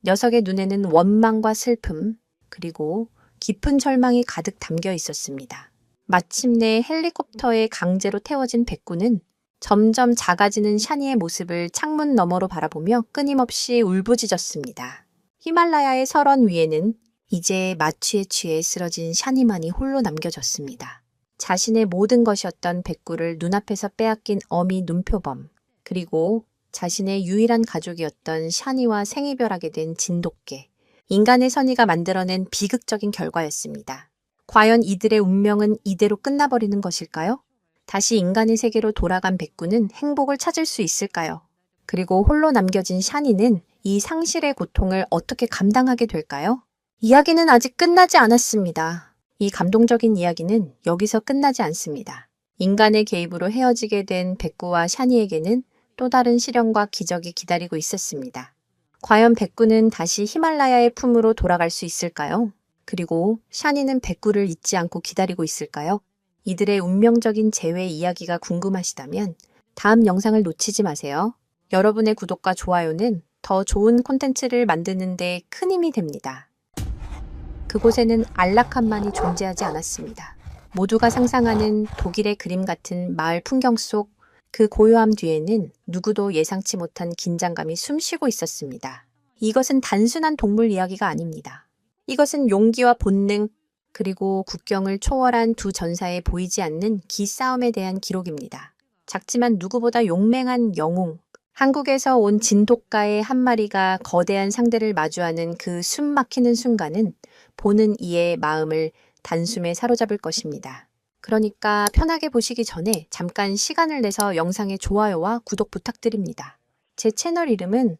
녀석의 눈에는 원망과 슬픔, 그리고 깊은 절망이 가득 담겨 있었습니다. 마침내 헬리콥터에 강제로 태워진 백구는 점점 작아지는 샤니의 모습을 창문 너머로 바라보며 끊임없이 울부짖었습니다. 히말라야의 설원 위에는 이제 마취에 취해 쓰러진 샤니만이 홀로 남겨졌습니다. 자신의 모든 것이었던 백구를 눈앞에서 빼앗긴 어미 눈표범, 그리고 자신의 유일한 가족이었던 샤니와 생이별하게 된 진돗개, 인간의 선의가 만들어낸 비극적인 결과였습니다. 과연 이들의 운명은 이대로 끝나버리는 것일까요? 다시 인간의 세계로 돌아간 백구는 행복을 찾을 수 있을까요? 그리고 홀로 남겨진 샤니는 이 상실의 고통을 어떻게 감당하게 될까요? 이야기는 아직 끝나지 않았습니다. 이 감동적인 이야기는 여기서 끝나지 않습니다. 인간의 개입으로 헤어지게 된 백구와 샤니에게는 또 다른 시련과 기적이 기다리고 있었습니다. 과연 백구는 다시 히말라야의 품으로 돌아갈 수 있을까요? 그리고 샤니는 백구를 잊지 않고 기다리고 있을까요? 이들의 운명적인 재회 이야기가 궁금하시다면 다음 영상을 놓치지 마세요. 여러분의 구독과 좋아요는 더 좋은 콘텐츠를 만드는 데 큰 힘이 됩니다. 그곳에는 안락함만이 존재하지 않았습니다. 모두가 상상하는 독일의 그림 같은 마을 풍경 속 그 고요함 뒤에는 누구도 예상치 못한 긴장감이 숨쉬고 있었습니다. 이것은 단순한 동물 이야기가 아닙니다. 이것은 용기와 본능, 그리고 국경을 초월한 두 전사의 보이지 않는 기싸움에 대한 기록입니다. 작지만 누구보다 용맹한 영웅, 한국에서 온 진돗가의 한 마리가 거대한 상대를 마주하는 그 숨 막히는 순간은 보는 이의 마음을 단숨에 사로잡을 것입니다. 그러니까 편하게 보시기 전에 잠깐 시간을 내서 영상에 좋아요와 구독 부탁드립니다. 제 채널 이름은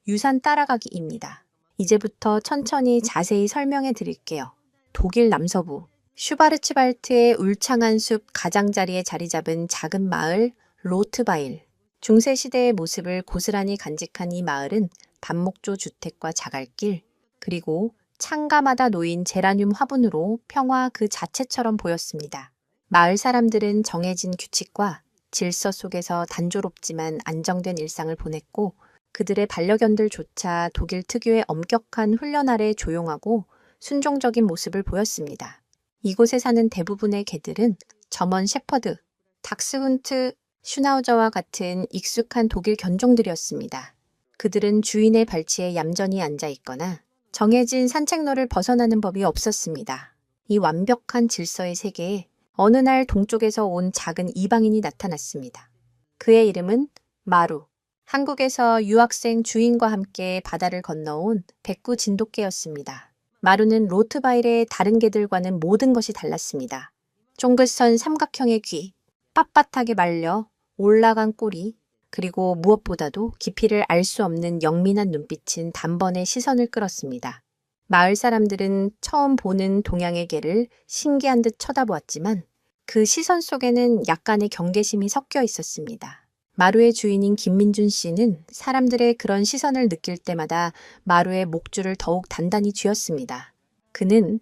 유산 따라가기입니다. 이제부터 천천히 자세히 설명해 드릴게요. 독일 남서부 슈바르츠발트의 울창한 숲 가장자리에 자리 잡은 작은 마을 로트바일. 중세시대의 모습을 고스란히 간직한 이 마을은 반목조 주택과 자갈길, 그리고 창가마다 놓인 제라늄 화분으로 평화 그 자체처럼 보였습니다. 마을 사람들은 정해진 규칙과 질서 속에서 단조롭지만 안정된 일상을 보냈고, 그들의 반려견들조차 독일 특유의 엄격한 훈련 아래 조용하고 순종적인 모습을 보였습니다. 이곳에 사는 대부분의 개들은 저먼 셰퍼드, 닥스훈트, 슈나우저와 같은 익숙한 독일 견종들이었습니다. 그들은 주인의 발치에 얌전히 앉아 있거나 정해진 산책로를 벗어나는 법이 없었습니다. 이 완벽한 질서의 세계에 어느 날 동쪽에서 온 작은 이방인이 나타났습니다. 그의 이름은 마루. 한국에서 유학생 주인과 함께 바다를 건너온 백구 진돗개였습니다. 마루는 로트바일의 다른 개들과는 모든 것이 달랐습니다. 쫑긋선 삼각형의 귀, 빳빳하게 말려 올라간 꼬리, 그리고 무엇보다도 깊이를 알 수 없는 영민한 눈빛은 단번에 시선을 끌었습니다. 마을 사람들은 처음 보는 동양의 개를 신기한 듯 쳐다보았지만 그 시선 속에는 약간의 경계심이 섞여 있었습니다. 마루의 주인인 김민준 씨는 사람들의 그런 시선을 느낄 때마다 마루의 목줄을 더욱 단단히 쥐었습니다. 그는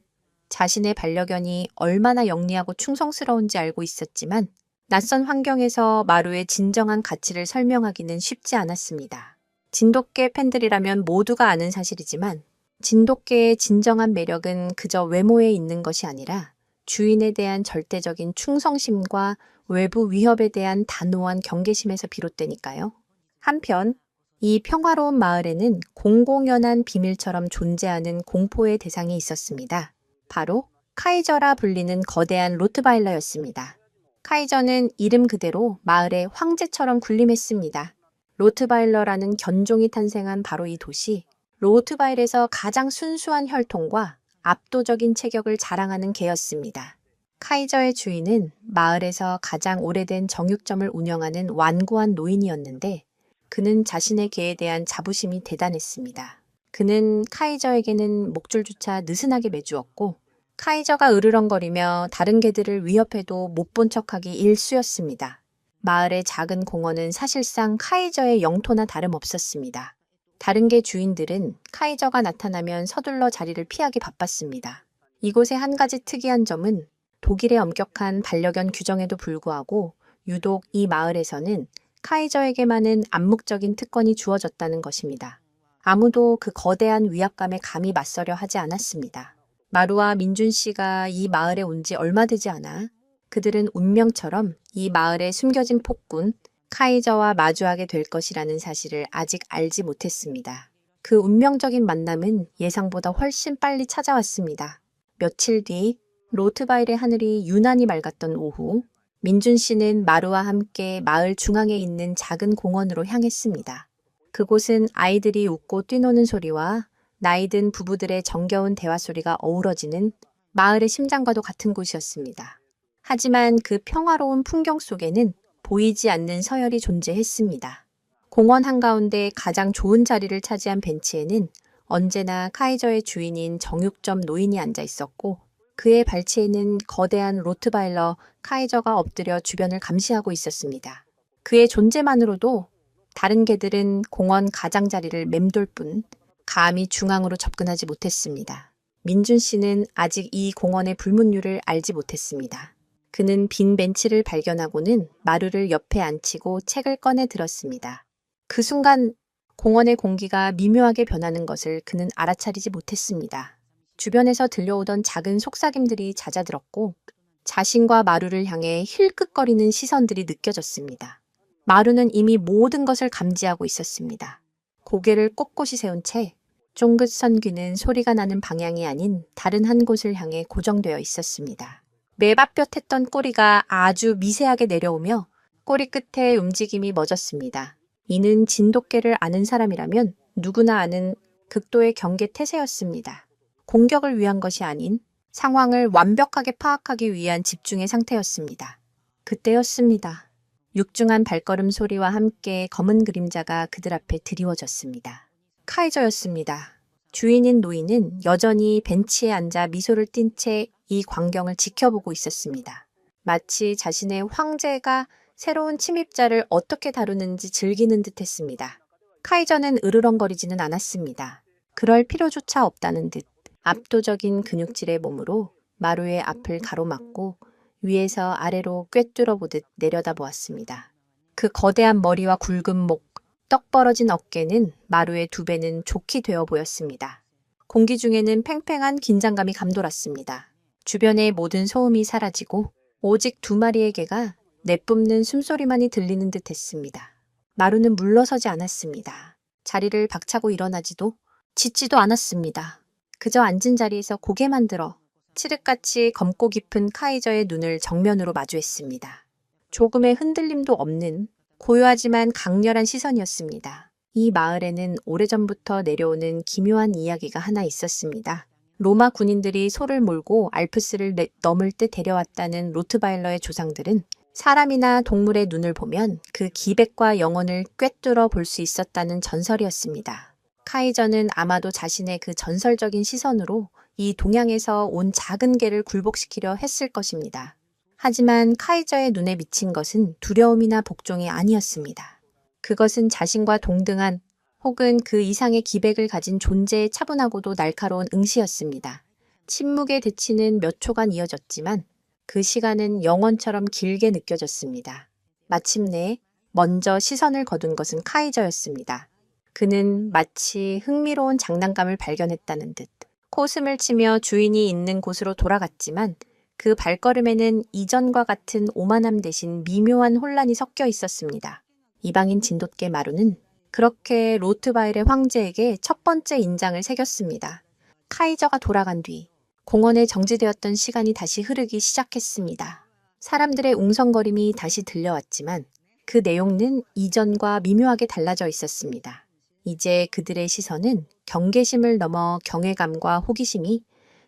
자신의 반려견이 얼마나 영리하고 충성스러운지 알고 있었지만 낯선 환경에서 마루의 진정한 가치를 설명하기는 쉽지 않았습니다. 진돗개 팬들이라면 모두가 아는 사실이지만 진돗개의 진정한 매력은 그저 외모에 있는 것이 아니라 주인에 대한 절대적인 충성심과 외부 위협에 대한 단호한 경계심에서 비롯되니까요. 한편 이 평화로운 마을에는 공공연한 비밀처럼 존재하는 공포의 대상이 있었습니다. 바로 카이저라 불리는 거대한 로트바일러였습니다. 카이저는 이름 그대로 마을의 황제처럼 군림했습니다. 로트바일러라는 견종이 탄생한 바로 이 도시, 로트바일에서 가장 순수한 혈통과 압도적인 체격을 자랑하는 개였습니다. 카이저의 주인은 마을에서 가장 오래된 정육점을 운영하는 완고한 노인이었는데 그는 자신의 개에 대한 자부심이 대단했습니다. 그는 카이저에게는 목줄조차 느슨하게 매주었고 카이저가 으르렁거리며 다른 개들을 위협해도 못 본 척하기 일쑤였습니다. 마을의 작은 공원은 사실상 카이저의 영토나 다름없었습니다. 다른 개 주인들은 카이저가 나타나면 서둘러 자리를 피하기 바빴습니다. 이곳의 한 가지 특이한 점은 독일의 엄격한 반려견 규정에도 불구하고 유독 이 마을에서는 카이저에게만은 암묵적인 특권이 주어졌다는 것입니다. 아무도 그 거대한 위압감에 감히 맞서려 하지 않았습니다. 마루와 민준 씨가 이 마을에 온 지 얼마 되지 않아 그들은 운명처럼 이 마을에 숨겨진 폭군 카이저와 마주하게 될 것이라는 사실을 아직 알지 못했습니다. 그 운명적인 만남은 예상보다 훨씬 빨리 찾아왔습니다. 며칠 뒤 로트바일의 하늘이 유난히 맑았던 오후, 민준 씨는 마루와 함께 마을 중앙에 있는 작은 공원으로 향했습니다. 그곳은 아이들이 웃고 뛰노는 소리와 나이든 부부들의 정겨운 대화 소리가 어우러지는 마을의 심장과도 같은 곳이었습니다. 하지만 그 평화로운 풍경 속에는 보이지 않는 서열이 존재했습니다. 공원 한가운데 가장 좋은 자리를 차지한 벤치에는 언제나 카이저의 주인인 정육점 노인이 앉아 있었고 그의 발치에는 거대한 로트바일러 카이저가 엎드려 주변을 감시하고 있었습니다. 그의 존재만으로도 다른 개들은 공원 가장자리를 맴돌 뿐 감히 중앙으로 접근하지 못했습니다. 민준 씨는 아직 이 공원의 불문율을 알지 못했습니다. 그는 빈 벤치를 발견하고는 마루를 옆에 앉히고 책을 꺼내 들었습니다. 그 순간 공원의 공기가 미묘하게 변하는 것을 그는 알아차리지 못했습니다. 주변에서 들려오던 작은 속삭임들이 잦아들었고 자신과 마루를 향해 힐끗거리는 시선들이 느껴졌습니다. 마루는 이미 모든 것을 감지하고 있었습니다. 고개를 꼿꼿이 세운 채 쫑긋 선 귀는 소리가 나는 방향이 아닌 다른 한 곳을 향해 고정되어 있었습니다. 매밥볕했던 꼬리가 아주 미세하게 내려오며 꼬리 끝에 움직임이 멎었습니다. 이는 진돗개를 아는 사람이라면 누구나 아는 극도의 경계 태세였습니다. 공격을 위한 것이 아닌 상황을 완벽하게 파악하기 위한 집중의 상태였습니다. 그때였습니다. 육중한 발걸음 소리와 함께 검은 그림자가 그들 앞에 드리워졌습니다. 카이저였습니다. 주인인 노인은 여전히 벤치에 앉아 미소를 띤 채 이 광경을 지켜보고 있었습니다. 마치 자신의 황제가 새로운 침입자를 어떻게 다루는지 즐기는 듯 했습니다. 카이저는 으르렁거리지는 않았습니다. 그럴 필요조차 없다는 듯 압도적인 근육질의 몸으로 마루의 앞을 가로막고 위에서 아래로 꿰뚫어 보듯 내려다보았습니다. 그 거대한 머리와 굵은 목, 떡 벌어진 어깨는 마루의 두 배는 좋게 되어 보였습니다. 공기 중에는 팽팽한 긴장감이 감돌았습니다. 주변의 모든 소음이 사라지고 오직 두 마리의 개가 내뿜는 숨소리만이 들리는 듯 했습니다. 마루는 물러서지 않았습니다. 자리를 박차고 일어나지도 짖지도 않았습니다. 그저 앉은 자리에서 고개만 들어 칠흑같이 검고 깊은 카이저의 눈을 정면으로 마주했습니다. 조금의 흔들림도 없는 고요하지만 강렬한 시선이었습니다. 이 마을에는 오래전부터 내려오는 기묘한 이야기가 하나 있었습니다. 로마 군인들이 소를 몰고 알프스를 넘을 때 데려왔다는 로트바일러의 조상들은 사람이나 동물의 눈을 보면 그 기백과 영혼을 꿰뚫어 볼 수 있었다는 전설이었습니다. 카이저는 아마도 자신의 그 전설적인 시선으로 이 동양에서 온 작은 개를 굴복시키려 했을 것입니다. 하지만 카이저의 눈에 미친 것은 두려움이나 복종이 아니었습니다. 그것은 자신과 동등한 혹은 그 이상의 기백을 가진 존재의 차분하고도 날카로운 응시였습니다. 침묵의 대치는 몇 초간 이어졌지만 그 시간은 영원처럼 길게 느껴졌습니다. 마침내 먼저 시선을 거둔 것은 카이저였습니다. 그는 마치 흥미로운 장난감을 발견했다는 듯 코웃음을 치며 주인이 있는 곳으로 돌아갔지만 그 발걸음에는 이전과 같은 오만함 대신 미묘한 혼란이 섞여 있었습니다. 이방인 진돗개 마루는 그렇게 로트바일의 황제에게 첫 번째 인장을 새겼습니다. 카이저가 돌아간 뒤 공원에 정지되었던 시간이 다시 흐르기 시작했습니다. 사람들의 웅성거림이 다시 들려왔지만 그 내용은 이전과 미묘하게 달라져 있었습니다. 이제 그들의 시선은 경계심을 넘어 경외감과 호기심이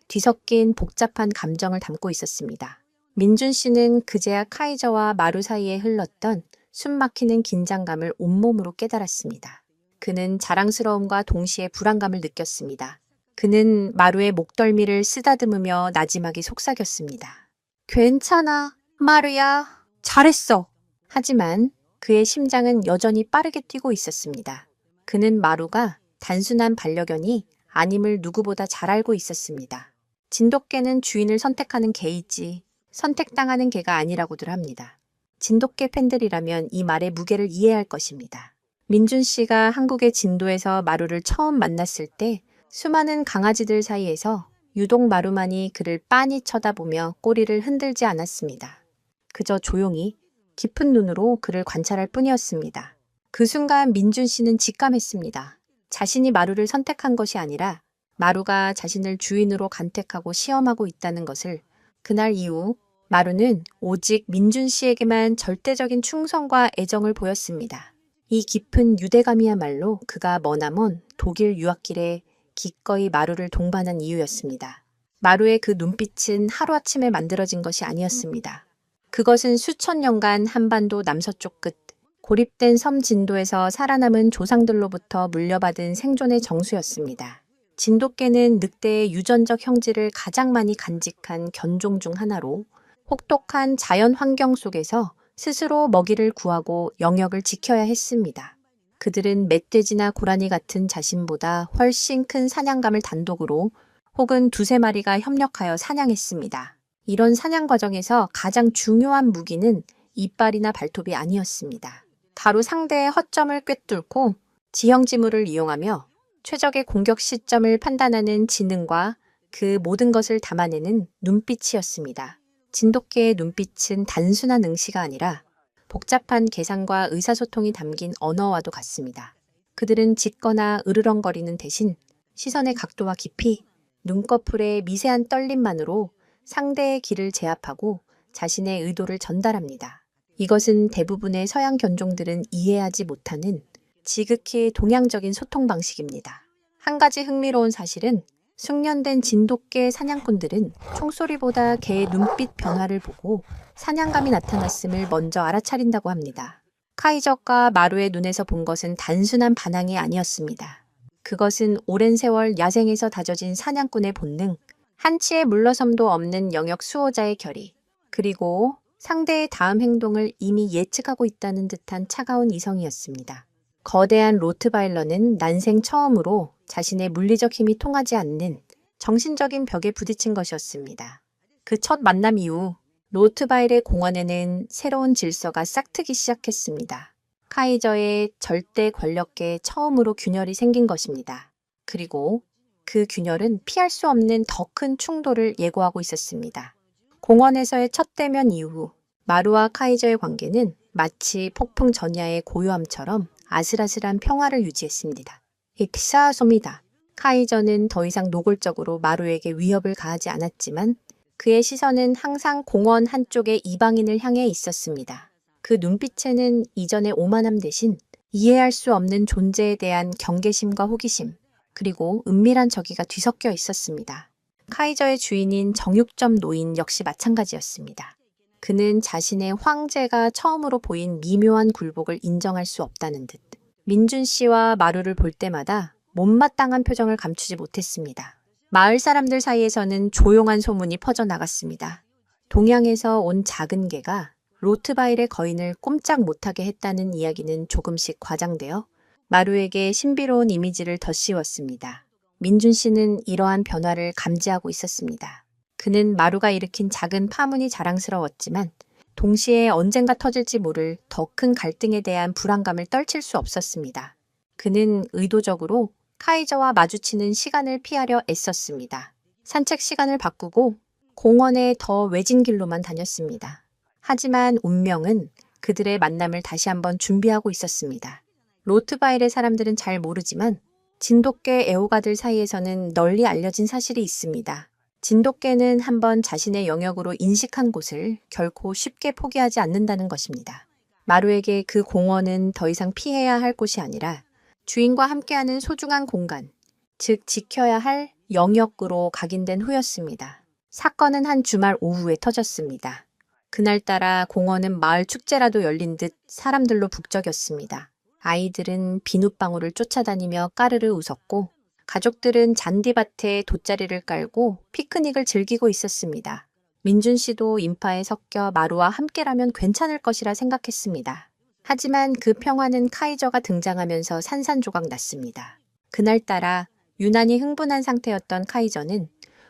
뒤섞인 복잡한 감정을 담고 있었습니다. 민준 씨는 그제야 카이저와 마루 사이에 흘렀던 숨막히는 긴장감을 온몸으로 깨달았습니다. 그는 자랑스러움과 동시에 불안감을 느꼈습니다. 그는 마루의 목덜미를 쓰다듬으며 나지막이 속삭였습니다. 괜찮아, 마루야. 잘했어. 하지만 그의 심장은 여전히 빠르게 뛰고 있었습니다. 그는 마루가 단순한 반려견이 아님을 누구보다 잘 알고 있었습니다. 진돗개는 주인을 선택하는 개이지 선택당하는 개가 아니라고들 합니다. 진돗개 팬들이라면 이 말의 무게를 이해할 것입니다. 민준 씨가 한국의 진도에서 마루를 처음 만났을 때 수많은 강아지들 사이에서 유독 마루만이 그를 빤히 쳐다보며 꼬리를 흔들지 않았습니다. 그저 조용히 깊은 눈으로 그를 관찰할 뿐이었습니다. 그 순간 민준 씨는 직감했습니다. 자신이 마루를 선택한 것이 아니라 마루가 자신을 주인으로 간택하고 시험하고 있다는 것을. 그날 이후 마루는 오직 민준 씨에게만 절대적인 충성과 애정을 보였습니다. 이 깊은 유대감이야말로 그가 머나먼 독일 유학길에 기꺼이 마루를 동반한 이유였습니다. 마루의 그 눈빛은 하루아침에 만들어진 것이 아니었습니다. 그것은 수천 년간 한반도 남서쪽 끝 고립된 섬 진도에서 살아남은 조상들로부터 물려받은 생존의 정수였습니다. 진돗개는 늑대의 유전적 형질을 가장 많이 간직한 견종 중 하나로 혹독한 자연 환경 속에서 스스로 먹이를 구하고 영역을 지켜야 했습니다. 그들은 멧돼지나 고라니 같은 자신보다 훨씬 큰 사냥감을 단독으로 혹은 두세 마리가 협력하여 사냥했습니다. 이런 사냥 과정에서 가장 중요한 무기는 이빨이나 발톱이 아니었습니다. 바로 상대의 허점을 꿰뚫고 지형지물을 이용하며 최적의 공격 시점을 판단하는 지능과 그 모든 것을 담아내는 눈빛이었습니다. 진돗개의 눈빛은 단순한 응시가 아니라 복잡한 계산과 의사소통이 담긴 언어와도 같습니다. 그들은 짖거나 으르렁거리는 대신 시선의 각도와 깊이, 눈꺼풀의 미세한 떨림만으로 상대의 길을 제압하고 자신의 의도를 전달합니다. 이것은 대부분의 서양 견종들은 이해하지 못하는 지극히 동양적인 소통 방식입니다. 한 가지 흥미로운 사실은 숙련된 진돗개 사냥꾼들은 총소리보다 개의 눈빛 변화를 보고 사냥감이 나타났음을 먼저 알아차린다고 합니다. 카이저가 마루의 눈에서 본 것은 단순한 반항이 아니었습니다. 그것은 오랜 세월 야생에서 다져진 사냥꾼의 본능, 한치의 물러섬도 없는 영역 수호자의 결의, 그리고 상대의 다음 행동을 이미 예측하고 있다는 듯한 차가운 이성이었습니다. 거대한 로트바일러는 난생 처음으로 자신의 물리적 힘이 통하지 않는 정신적인 벽에 부딪힌 것이었습니다. 그 첫 만남 이후 로트바일의 공원에는 새로운 질서가 싹트기 시작했습니다. 카이저의 절대 권력계에 처음으로 균열이 생긴 것입니다. 그리고 그 균열은 피할 수 없는 더 큰 충돌을 예고하고 있었습니다. 공원에서의 첫 대면 이후 마루와 카이저의 관계는 마치 폭풍 전야의 고요함처럼 아슬아슬한 평화를 유지했습니다. 익사소입니다. 카이저는 더 이상 노골적으로 마루에게 위협을 가하지 않았지만 그의 시선은 항상 공원 한쪽의 이방인을 향해 있었습니다. 그 눈빛에는 이전의 오만함 대신 이해할 수 없는 존재에 대한 경계심과 호기심, 그리고 은밀한 저기가 뒤섞여 있었습니다. 카이저의 주인인 정육점 노인 역시 마찬가지였습니다. 그는 자신의 황제가 처음으로 보인 미묘한 굴복을 인정할 수 없다는 듯 민준 씨와 마루를 볼 때마다 못마땅한 표정을 감추지 못했습니다. 마을 사람들 사이에서는 조용한 소문이 퍼져나갔습니다. 동양에서 온 작은 개가 로트바일의 거인을 꼼짝 못하게 했다는 이야기는 조금씩 과장되어 마루에게 신비로운 이미지를 덧씌웠습니다. 민준 씨는 이러한 변화를 감지하고 있었습니다. 그는 마루가 일으킨 작은 파문이 자랑스러웠지만 동시에 언젠가 터질지 모를 더 큰 갈등에 대한 불안감을 떨칠 수 없었습니다. 그는 의도적으로 카이저와 마주치는 시간을 피하려 애썼습니다. 산책 시간을 바꾸고 공원의 더 외진 길로만 다녔습니다. 하지만 운명은 그들의 만남을 다시 한번 준비하고 있었습니다. 로트바일의 사람들은 잘 모르지만 진돗개 애호가들 사이에서는 널리 알려진 사실이 있습니다. 진돗개는 한번 자신의 영역으로 인식한 곳을 결코 쉽게 포기하지 않는다는 것입니다. 마루에게 그 공원은 더 이상 피해야 할 곳이 아니라 주인과 함께하는 소중한 공간, 즉 지켜야 할 영역으로 각인된 후였습니다. 사건은 한 주말 오후에 터졌습니다. 그날따라 공원은 마을 축제라도 열린 듯 사람들로 북적였습니다. 아이들은 비눗방울을 쫓아다니며 까르르 웃었고 가족들은 잔디밭에 돗자리를 깔고 피크닉을 즐기고 있었습니다. 민준 씨도 인파에 섞여 마루와 함께라면 괜찮을 것이라 생각했습니다. 하지만 그 평화는 카이저가 등장하면서 산산조각 났습니다. 그날따라 유난히 흥분한 상태였던 카이저는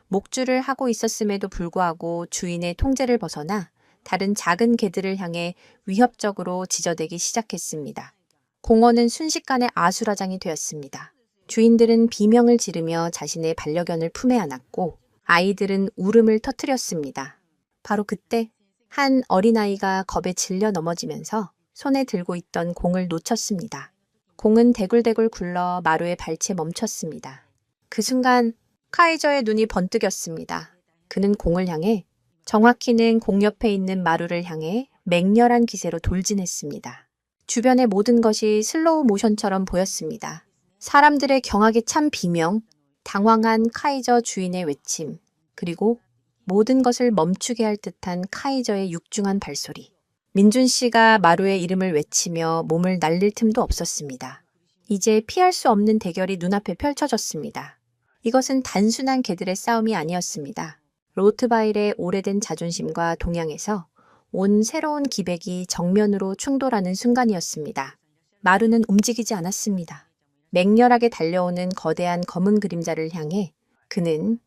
목줄을 하고 있었음에도 불구하고 주인의 통제를 벗어나 다른 작은 개들을 향해 위협적으로 지저대기 시작했습니다. 공원은 순식간에 아수라장이 되었습니다. 주인들은 비명을 지르며 자신의 반려견을 품에 안았고 아이들은 울음을 터뜨렸습니다. 바로 그때 한 어린아이가 겁에 질려 넘어지면서 손에 들고 있던 공을 놓쳤습니다. 공은 대굴대굴 굴러 마루의 발치에 멈췄습니다. 그 순간 카이저의 눈이 번뜩였습니다. 그는 공을 향해, 정확히는 공 옆에 있는 마루를 향해 맹렬한 기세로 돌진했습니다. 주변의 모든 것이 슬로우 모션처럼 보였습니다. 사람들의 경악에 찬 비명, 당황한 카이저 주인의 외침, 그리고 모든 것을 멈추게 할 듯한 카이저의 육중한 발소리. 민준 씨가 마루의 이름을 외치며 몸을 날릴 틈도 없었습니다. 이제 피할 수 없는 대결이 눈앞에 펼쳐졌습니다. 이것은 단순한 개들의 싸움이 아니었습니다. 로트바일의 오래된 자존심과 동양에서 온 새로운 기백이 정면으로 충돌하는 순간이었습니다. 마루는 움직이지 않았습니다. 맹렬하게 달려오는 거대한 검은 그림자를 향해 그는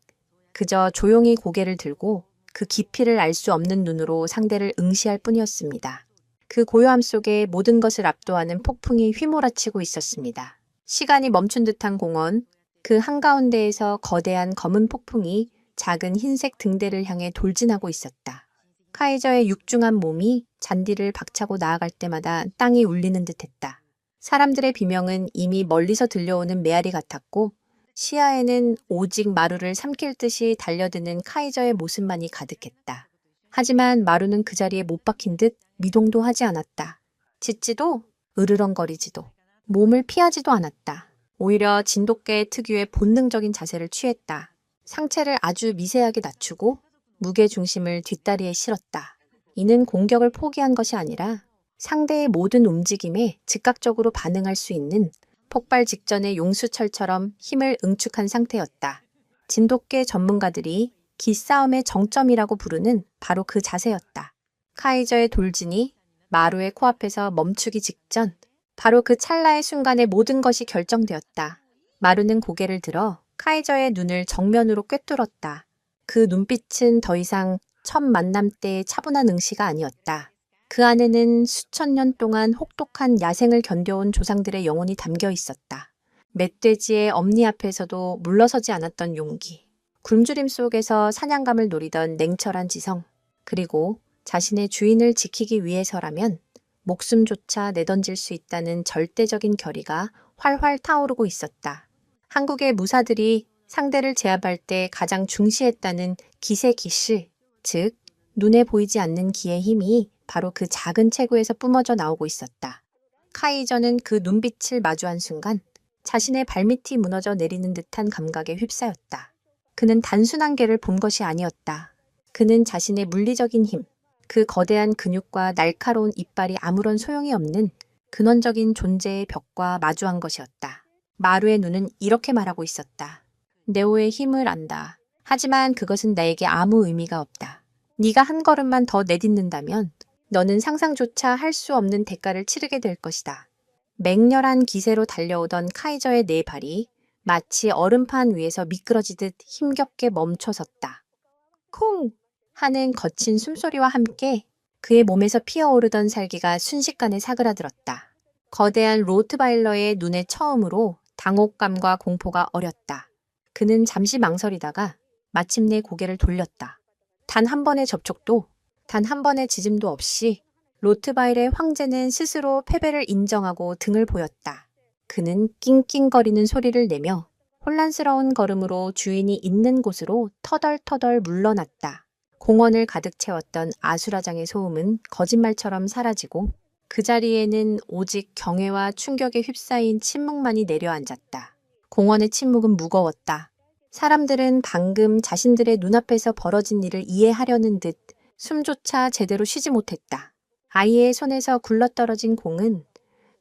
그저 조용히 고개를 들고 그 깊이를 알 수 없는 눈으로 상대를 응시할 뿐이었습니다. 그 고요함 속에 모든 것을 압도하는 폭풍이 휘몰아치고 있었습니다. 시간이 멈춘 듯한 공원, 그 한가운데에서 거대한 검은 폭풍이 작은 흰색 등대를 향해 돌진하고 있었다. 카이저의 육중한 몸이 잔디를 박차고 나아갈 때마다 땅이 울리는 듯했다. 사람들의 비명은 이미 멀리서 들려오는 메아리 같았고 시야에는 오직 마루를 삼킬 듯이 달려드는 카이저의 모습만이 가득했다. 하지만 마루는 그 자리에 못 박힌 듯 미동도 하지 않았다. 짖지도 으르렁거리지도 몸을 피하지도 않았다. 오히려 진돗개 특유의 본능적인 자세를 취했다. 상체를 아주 미세하게 낮추고 무게 중심을 뒷다리에 실었다. 이는 공격을 포기한 것이 아니라 상대의 모든 움직임에 즉각적으로 반응할 수 있는 폭발 직전의 용수철처럼 힘을 응축한 상태였다. 진돗개 전문가들이 기싸움의 정점이라고 부르는 바로 그 자세였다. 카이저의 돌진이 마루의 코앞에서 멈추기 직전 바로 그 찰나의 순간에 모든 것이 결정되었다. 마루는 고개를 들어 카이저의 눈을 정면으로 꿰뚫었다. 그 눈빛은 더 이상 첫 만남 때의 차분한 응시가 아니었다. 그 안에는 수천 년 동안 혹독한 야생을 견뎌온 조상들의 영혼이 담겨 있었다. 멧돼지의 엄니 앞에서도 물러서지 않았던 용기, 굶주림 속에서 사냥감을 노리던 냉철한 지성, 그리고 자신의 주인을 지키기 위해서라면 목숨조차 내던질 수 있다는 절대적인 결의가 활활 타오르고 있었다. 한국의 무사들이 상대를 제압할 때 가장 중시했다는 기세기실, 즉 눈에 보이지 않는 기의 힘이 바로 그 작은 체구에서 뿜어져 나오고 있었다. 카이저는 그 눈빛을 마주한 순간 자신의 발밑이 무너져 내리는 듯한 감각에 휩싸였다. 그는 단순한 개를 본 것이 아니었다. 그는 자신의 물리적인 힘, 그 거대한 근육과 날카로운 이빨이 아무런 소용이 없는 근원적인 존재의 벽과 마주한 것이었다. 마루의 눈은 이렇게 말하고 있었다. 네오의 힘을 안다. 하지만 그것은 나에게 아무 의미가 없다. 네가 한 걸음만 더 내딛는다면 너는 상상조차 할 수 없는 대가를 치르게 될 것이다. 맹렬한 기세로 달려오던 카이저의 네 발이 마치 얼음판 위에서 미끄러지듯 힘겹게 멈춰섰다. 콩! 하는 거친 숨소리와 함께 그의 몸에서 피어오르던 살기가 순식간에 사그라들었다. 거대한 로트바일러의 눈에 처음으로 당혹감과 공포가 어렸다. 그는 잠시 망설이다가 마침내 고개를 돌렸다. 단 한 번의 접촉도, 단 한 번의 짖음도 없이 로트바일의 황제는 스스로 패배를 인정하고 등을 보였다. 그는 낑낑거리는 소리를 내며 혼란스러운 걸음으로 주인이 있는 곳으로 터덜터덜 물러났다. 공원을 가득 채웠던 아수라장의 소음은 거짓말처럼 사라지고 그 자리에는 오직 경외와 충격에 휩싸인 침묵만이 내려앉았다. 공원의 침묵은 무거웠다. 사람들은 방금 자신들의 눈앞에서 벌어진 일을 이해하려는 듯 숨조차 제대로 쉬지 못했다. 아이의 손에서 굴러떨어진 공은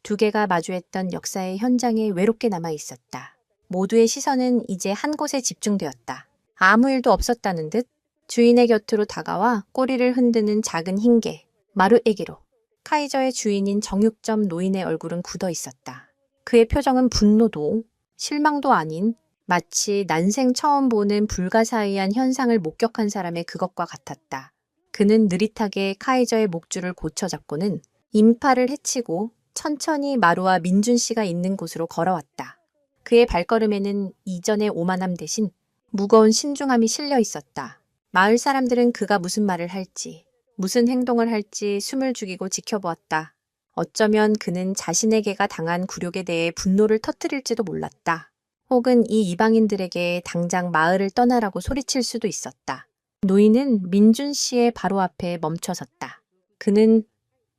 두 개가 마주했던 역사의 현장에 외롭게 남아 있었다. 모두의 시선은 이제 한 곳에 집중되었다. 아무 일도 없었다는 듯 주인의 곁으로 다가와 꼬리를 흔드는 작은 흰개, 마루에게로. 카이저의 주인인 정육점 노인의 얼굴은 굳어 있었다. 그의 표정은 분노도 실망도 아닌 마치 난생 처음 보는 불가사의한 현상을 목격한 사람의 그것과 같았다. 그는 느릿하게 카이저의 목줄을 고쳐잡고는 인파를 헤치고 천천히 마루와 민준 씨가 있는 곳으로 걸어왔다. 그의 발걸음에는 이전의 오만함 대신 무거운 신중함이 실려 있었다. 마을 사람들은 그가 무슨 말을 할지, 무슨 행동을 할지 숨을 죽이고 지켜보았다. 어쩌면 그는 자신에게가 당한 굴욕에 대해 분노를 터뜨릴지도 몰랐다. 혹은 이 이방인들에게 당장 마을을 떠나라고 소리칠 수도 있었다. 노인은 민준 씨의 바로 앞에 멈춰섰다. 그는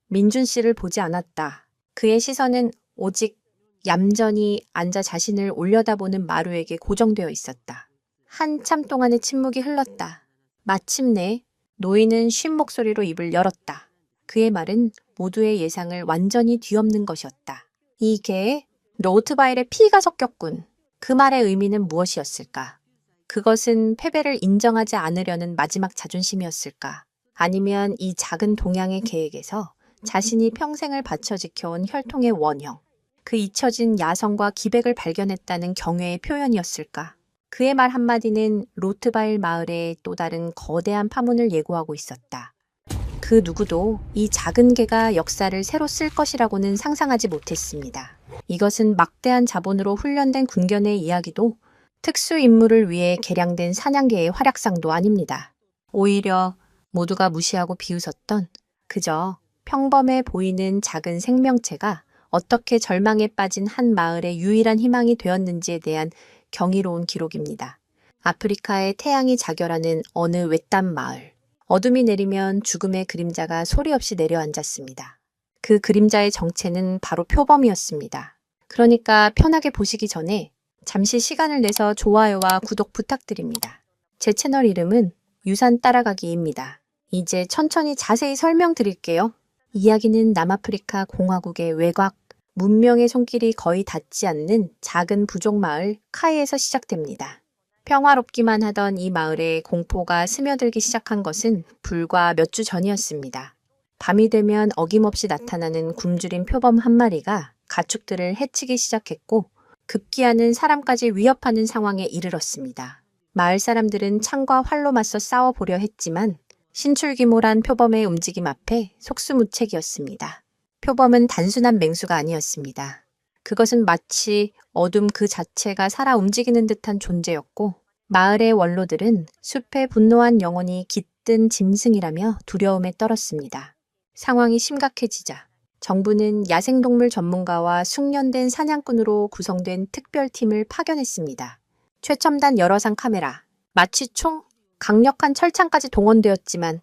민준 씨를 보지 않았다. 그의 시선은 오직 얌전히 앉아 자신을 올려다보는 마루에게 고정되어 있었다. 한참 동안의 침묵이 흘렀다. 마침내 노인은 쉰 목소리로 입을 열었다. 그의 말은 모두의 예상을 완전히 뒤엎는 것이었다. 이 개에 로트바일의 피가 섞였군. 그 말의 의미는 무엇이었을까? 그것은 패배를 인정하지 않으려는 마지막 자존심이었을까? 아니면 이 작은 동양의 계획에서 자신이 평생을 바쳐 지켜온 혈통의 원형, 그 잊혀진 야성과 기백을 발견했다는 경외의 표현이었을까? 그의 말 한마디는 로트바일 마을의 또 다른 거대한 파문을 예고하고 있었다. 그 누구도 이 작은 개가 역사를 새로 쓸 것이라고는 상상하지 못했습니다. 이것은 막대한 자본으로 훈련된 군견의 이야기도 특수 임무를 위해 개량된 사냥개의 활약상도 아닙니다. 오히려 모두가 무시하고 비웃었던 그저 평범해 보이는 작은 생명체가 어떻게 절망에 빠진 한 마을의 유일한 희망이 되었는지에 대한 경이로운 기록입니다. 아프리카의 태양이 자결하는 어느 외딴 마을. 어둠이 내리면 죽음의 그림자가 소리 없이 내려앉았습니다. 그 그림자의 정체는 바로 표범이었습니다. 그러니까 편하게 보시기 전에 잠시 시간을 내서 좋아요와 구독 부탁드립니다. 제 채널 이름은 유산 따라가기입니다. 이제 천천히 자세히 설명드릴게요. 이야기는 남아프리카 공화국의 외곽, 문명의 손길이 거의 닿지 않는 작은 부족 마을 카이에서 시작됩니다. 평화롭기만 하던 이 마을에 공포가 스며들기 시작한 것은 불과 몇 주 전이었습니다. 밤이 되면 어김없이 나타나는 굶주린 표범 한 마리가 가축들을 해치기 시작했고 급기야는 사람까지 위협하는 상황에 이르렀습니다. 마을 사람들은 창과 활로 맞서 싸워보려 했지만 신출귀몰한 표범의 움직임 앞에 속수무책이었습니다. 표범은 단순한 맹수가 아니었습니다. 그것은 마치 어둠 그 자체가 살아 움직이는 듯한 존재였고 마을의 원로들은 숲의 분노한 영혼이 깃든 짐승이라며 두려움에 떨었습니다. 상황이 심각해지자 정부는 야생동물 전문가와 숙련된 사냥꾼으로 구성된 특별팀을 파견했습니다. 최첨단 열화상 카메라, 마취 총, 강력한 철창까지 동원되었지만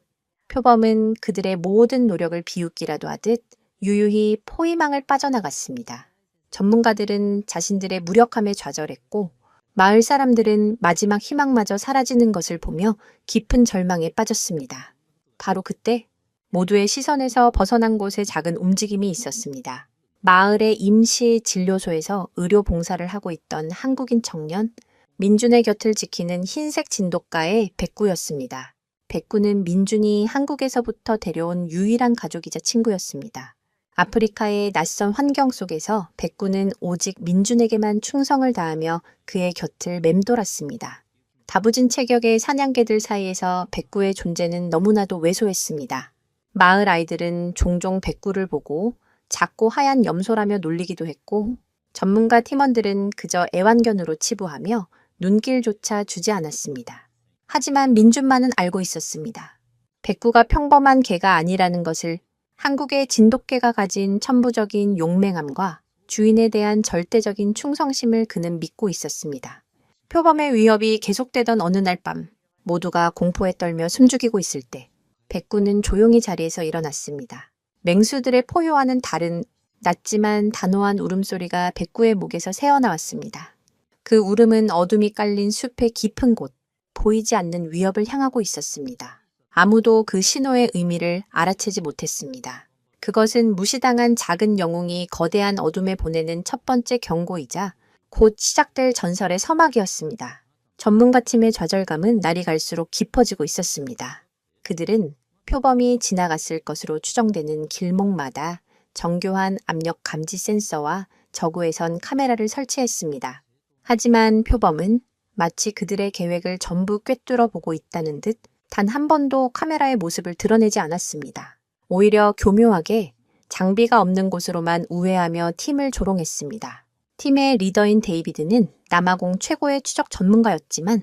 표범은 그들의 모든 노력을 비웃기라도 하듯 유유히 포위망을 빠져나갔습니다. 전문가들은 자신들의 무력함에 좌절했고 마을 사람들은 마지막 희망마저 사라지는 것을 보며 깊은 절망에 빠졌습니다. 바로 그때 모두의 시선에서 벗어난 곳에 작은 움직임이 있었습니다. 마을의 임시 진료소에서 의료 봉사를 하고 있던 한국인 청년, 민준의 곁을 지키는 흰색 진돗가의 백구였습니다. 백구는 민준이 한국에서부터 데려온 유일한 가족이자 친구였습니다. 아프리카의 낯선 환경 속에서 백구는 오직 민준에게만 충성을 다하며 그의 곁을 맴돌았습니다. 다부진 체격의 사냥개들 사이에서 백구의 존재는 너무나도 왜소했습니다. 마을 아이들은 종종 백구를 보고 작고 하얀 염소라며 놀리기도 했고 전문가 팀원들은 그저 애완견으로 치부하며 눈길조차 주지 않았습니다. 하지만 민준만은 알고 있었습니다. 백구가 평범한 개가 아니라는 것을. 한국의 진돗개가 가진 천부적인 용맹함과 주인에 대한 절대적인 충성심을 그는 믿고 있었습니다. 표범의 위협이 계속되던 어느 날 밤, 모두가 공포에 떨며 숨죽이고 있을 때 백구는 조용히 자리에서 일어났습니다. 맹수들의 포효와는 다른 낮지만 단호한 울음소리가 백구의 목에서 새어나왔습니다. 그 울음은 어둠이 깔린 숲의 깊은 곳, 보이지 않는 위협을 향하고 있었습니다. 아무도 그 신호의 의미를 알아채지 못했습니다. 그것은 무시당한 작은 영웅이 거대한 어둠에 보내는 첫 번째 경고이자 곧 시작될 전설의 서막이었습니다. 전문가 팀의 좌절감은 날이 갈수록 깊어지고 있었습니다. 그들은 표범이 지나갔을 것으로 추정되는 길목마다 정교한 압력 감지 센서와 저구에선 카메라를 설치했습니다. 하지만 표범은 마치 그들의 계획을 전부 꿰뚫어 보고 있다는 듯 단 한 번도 카메라의 모습을 드러내지 않았습니다. 오히려 교묘하게 장비가 없는 곳으로만 우회하며 팀을 조롱했습니다. 팀의 리더인 데이비드는 남아공 최고의 추적 전문가였지만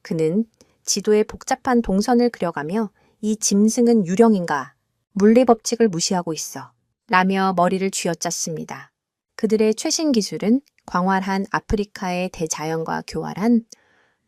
그는 지도에 복잡한 동선을 그려가며 이 짐승은 유령인가? 물리법칙을 무시하고 있어. 라며 머리를 쥐어짰습니다. 그들의 최신 기술은 광활한 아프리카의 대자연과 교활한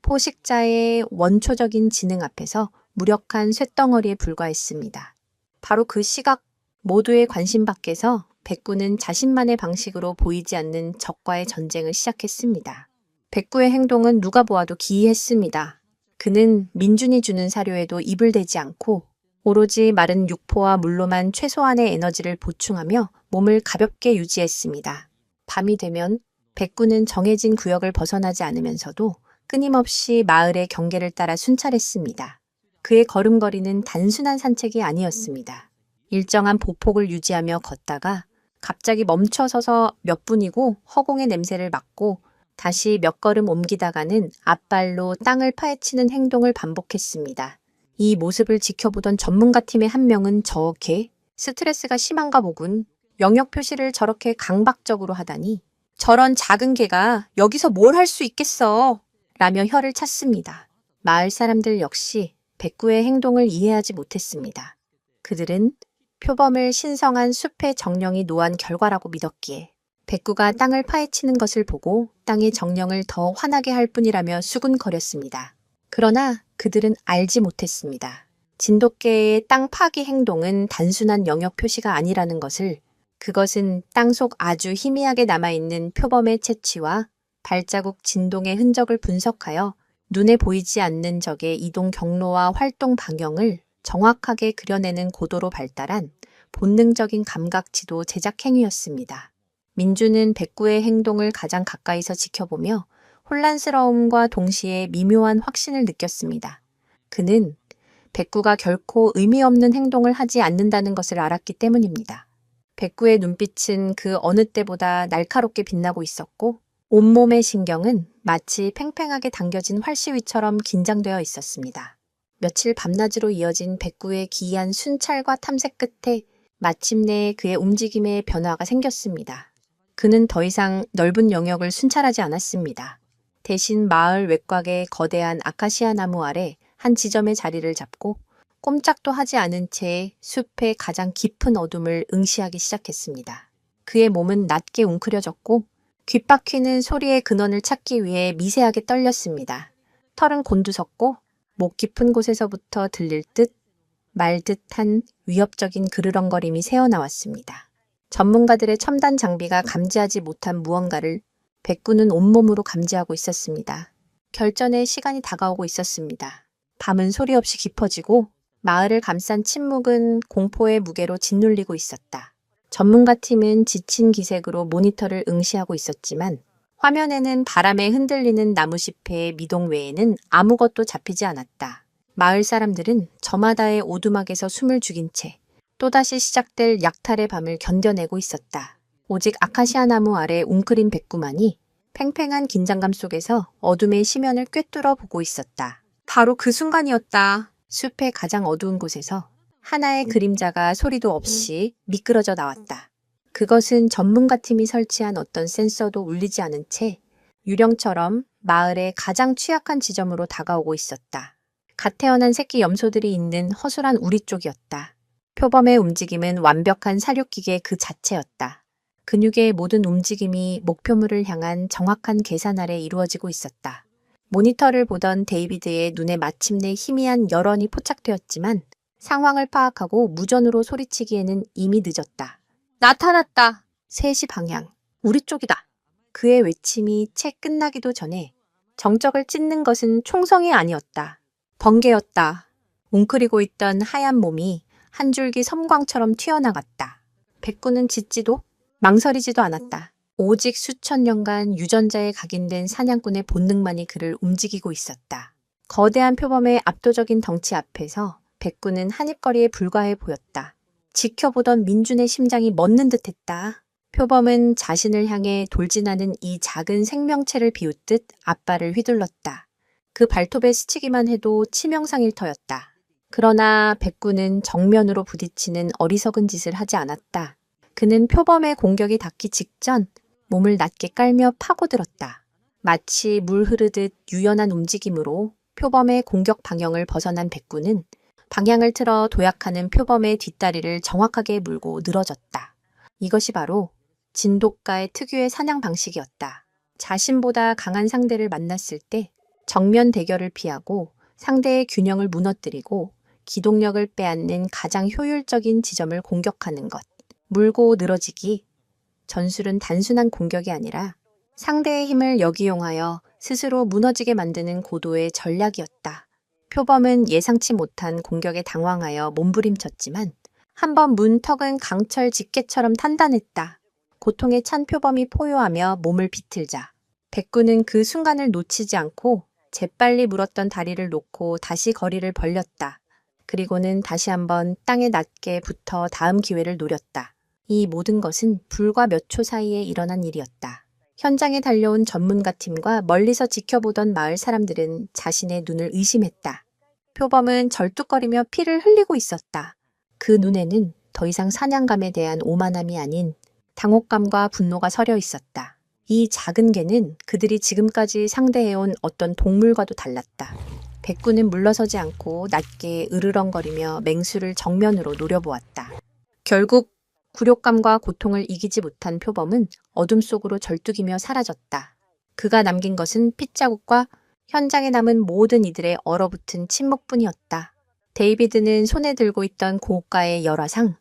포식자의 원초적인 지능 앞에서 무력한 쇳덩어리에 불과했습니다. 바로 그 시각 모두의 관심 밖에서 백구는 자신만의 방식으로 보이지 않는 적과의 전쟁을 시작했습니다. 백구의 행동은 누가 보아도 기이했습니다. 그는 민준이 주는 사료에도 입을 대지 않고 오로지 마른 육포와 물로만 최소한의 에너지를 보충하며 몸을 가볍게 유지했습니다. 밤이 되면 백구는 정해진 구역을 벗어나지 않으면서도 끊임없이 마을의 경계를 따라 순찰했습니다. 그의 걸음걸이는 단순한 산책이 아니었습니다. 일정한 보폭을 유지하며 걷다가 갑자기 멈춰서서 몇 분이고 허공의 냄새를 맡고 다시 몇 걸음 옮기다가는 앞발로 땅을 파헤치는 행동을 반복했습니다. 이 모습을 지켜보던 전문가팀의 한 명은 저 개, 스트레스가 심한가 보군. 영역 표시를 저렇게 강박적으로 하다니. 저런 작은 개가 여기서 뭘 할 수 있겠어. 라며 혀를 찼습니다. 마을 사람들 역시 백구의 행동을 이해하지 못했습니다. 그들은 표범을 신성한 숲의 정령이 노한 결과라고 믿었기에 백구가 땅을 파헤치는 것을 보고 땅의 정령을 더 화나게 할 뿐이라며 수군거렸습니다. 그러나 그들은 알지 못했습니다. 진돗개의 땅 파기 행동은 단순한 영역 표시가 아니라는 것을. 그것은 땅속 아주 희미하게 남아있는 표범의 채취와 발자국 진동의 흔적을 분석하여 눈에 보이지 않는 적의 이동 경로와 활동 방향을 정확하게 그려내는 고도로 발달한 본능적인 감각지도 제작 행위였습니다. 민주는 백구의 행동을 가장 가까이서 지켜보며 혼란스러움과 동시에 미묘한 확신을 느꼈습니다. 그는 백구가 결코 의미 없는 행동을 하지 않는다는 것을 알았기 때문입니다. 백구의 눈빛은 그 어느 때보다 날카롭게 빛나고 있었고 온몸의 신경은 마치 팽팽하게 당겨진 활시위처럼 긴장되어 있었습니다. 며칠 밤낮으로 이어진 백구의 기이한 순찰과 탐색 끝에 마침내 그의 움직임에 변화가 생겼습니다. 그는 더 이상 넓은 영역을 순찰하지 않았습니다. 대신 마을 외곽의 거대한 아카시아 나무 아래 한 지점에 자리를 잡고 꼼짝도 하지 않은 채 숲의 가장 깊은 어둠을 응시하기 시작했습니다. 그의 몸은 낮게 웅크려졌고 귓박히는 소리의 근원을 찾기 위해 미세하게 떨렸습니다. 털은 곤두섰고 목 깊은 곳에서부터 들릴 듯 말 듯한 위협적인 그르렁거림이 새어나왔습니다. 전문가들의 첨단 장비가 감지하지 못한 무언가를 백구는 온몸으로 감지하고 있었습니다. 결전의 시간이 다가오고 있었습니다. 밤은 소리 없이 깊어지고 마을을 감싼 침묵은 공포의 무게로 짓눌리고 있었다. 전문가팀은 지친 기색으로 모니터를 응시하고 있었지만 화면에는 바람에 흔들리는 나무잎의 미동 외에는 아무것도 잡히지 않았다. 마을 사람들은 저마다의 오두막에서 숨을 죽인 채 또다시 시작될 약탈의 밤을 견뎌내고 있었다. 오직 아카시아 나무 아래 웅크린 백구만이 팽팽한 긴장감 속에서 어둠의 심연을 꿰뚫어 보고 있었다. 바로 그 순간이었다. 숲의 가장 어두운 곳에서 하나의 그림자가 소리도 없이 미끄러져 나왔다. 그것은 전문가팀이 설치한 어떤 센서도 울리지 않은 채 유령처럼 마을의 가장 취약한 지점으로 다가오고 있었다. 갓 태어난 새끼 염소들이 있는 허술한 우리 쪽이었다. 표범의 움직임은 완벽한 사육기계 그 자체였다. 근육의 모든 움직임이 목표물을 향한 정확한 계산 아래 이루어지고 있었다. 모니터를 보던 데이비드의 눈에 마침내 희미한 열언이 포착되었지만 상황을 파악하고 무전으로 소리치기에는 이미 늦었다. 나타났다. 3시 방향. 우리 쪽이다. 그의 외침이 채 끝나기도 전에 정적을 찢는 것은 총성이 아니었다. 번개였다. 웅크리고 있던 하얀 몸이 한 줄기 섬광처럼 튀어나갔다. 백구는 짖지도 망설이지도 않았다. 오직 수천 년간 유전자에 각인된 사냥꾼의 본능만이 그를 움직이고 있었다. 거대한 표범의 압도적인 덩치 앞에서 백구는 한입거리에 불과해 보였다. 지켜보던 민준의 심장이 멎는 듯했다. 표범은 자신을 향해 돌진하는 이 작은 생명체를 비웃듯 앞발을 휘둘렀다. 그 발톱에 스치기만 해도 치명상일 터였다. 그러나 백구는 정면으로 부딪히는 어리석은 짓을 하지 않았다. 그는 표범의 공격이 닿기 직전 몸을 낮게 깔며 파고들었다. 마치 물 흐르듯 유연한 움직임으로 표범의 공격 방향을 벗어난 백구는 방향을 틀어 도약하는 표범의 뒷다리를 정확하게 물고 늘어졌다. 이것이 바로 진돗가의 특유의 사냥 방식이었다. 자신보다 강한 상대를 만났을 때 정면 대결을 피하고 상대의 균형을 무너뜨리고 기동력을 빼앗는 가장 효율적인 지점을 공격하는 것. 물고 늘어지기. 전술은 단순한 공격이 아니라 상대의 힘을 역이용하여 스스로 무너지게 만드는 고도의 전략이었다. 표범은 예상치 못한 공격에 당황하여 몸부림쳤지만 한번 문 턱은 강철 집게처럼 단단했다. 고통에 찬 표범이 포효하며 몸을 비틀자 백구는 그 순간을 놓치지 않고 재빨리 물었던 다리를 놓고 다시 거리를 벌렸다. 그리고는 다시 한번 땅에 낮게 붙어 다음 기회를 노렸다. 이 모든 것은 불과 몇 초 사이에 일어난 일이었다. 현장에 달려온 전문가팀과 멀리서 지켜보던 마을 사람들은 자신의 눈을 의심했다. 표범은 절뚝거리며 피를 흘리고 있었다. 그 눈에는 더 이상 사냥감에 대한 오만함이 아닌 당혹감과 분노가 서려 있었다. 이 작은 개는 그들이 지금까지 상대해온 어떤 동물과도 달랐다. 백구는 물러서지 않고 낮게 으르렁거리며 맹수를 정면으로 노려보았다. 결국 굴욕감과 고통을 이기지 못한 표범은 어둠 속으로 절뚝이며 사라졌다. 그가 남긴 것은 핏자국과 현장에 남은 모든 이들의 얼어붙은 침묵뿐이었다. 데이비드는 손에 들고 있던 고가의 열화상,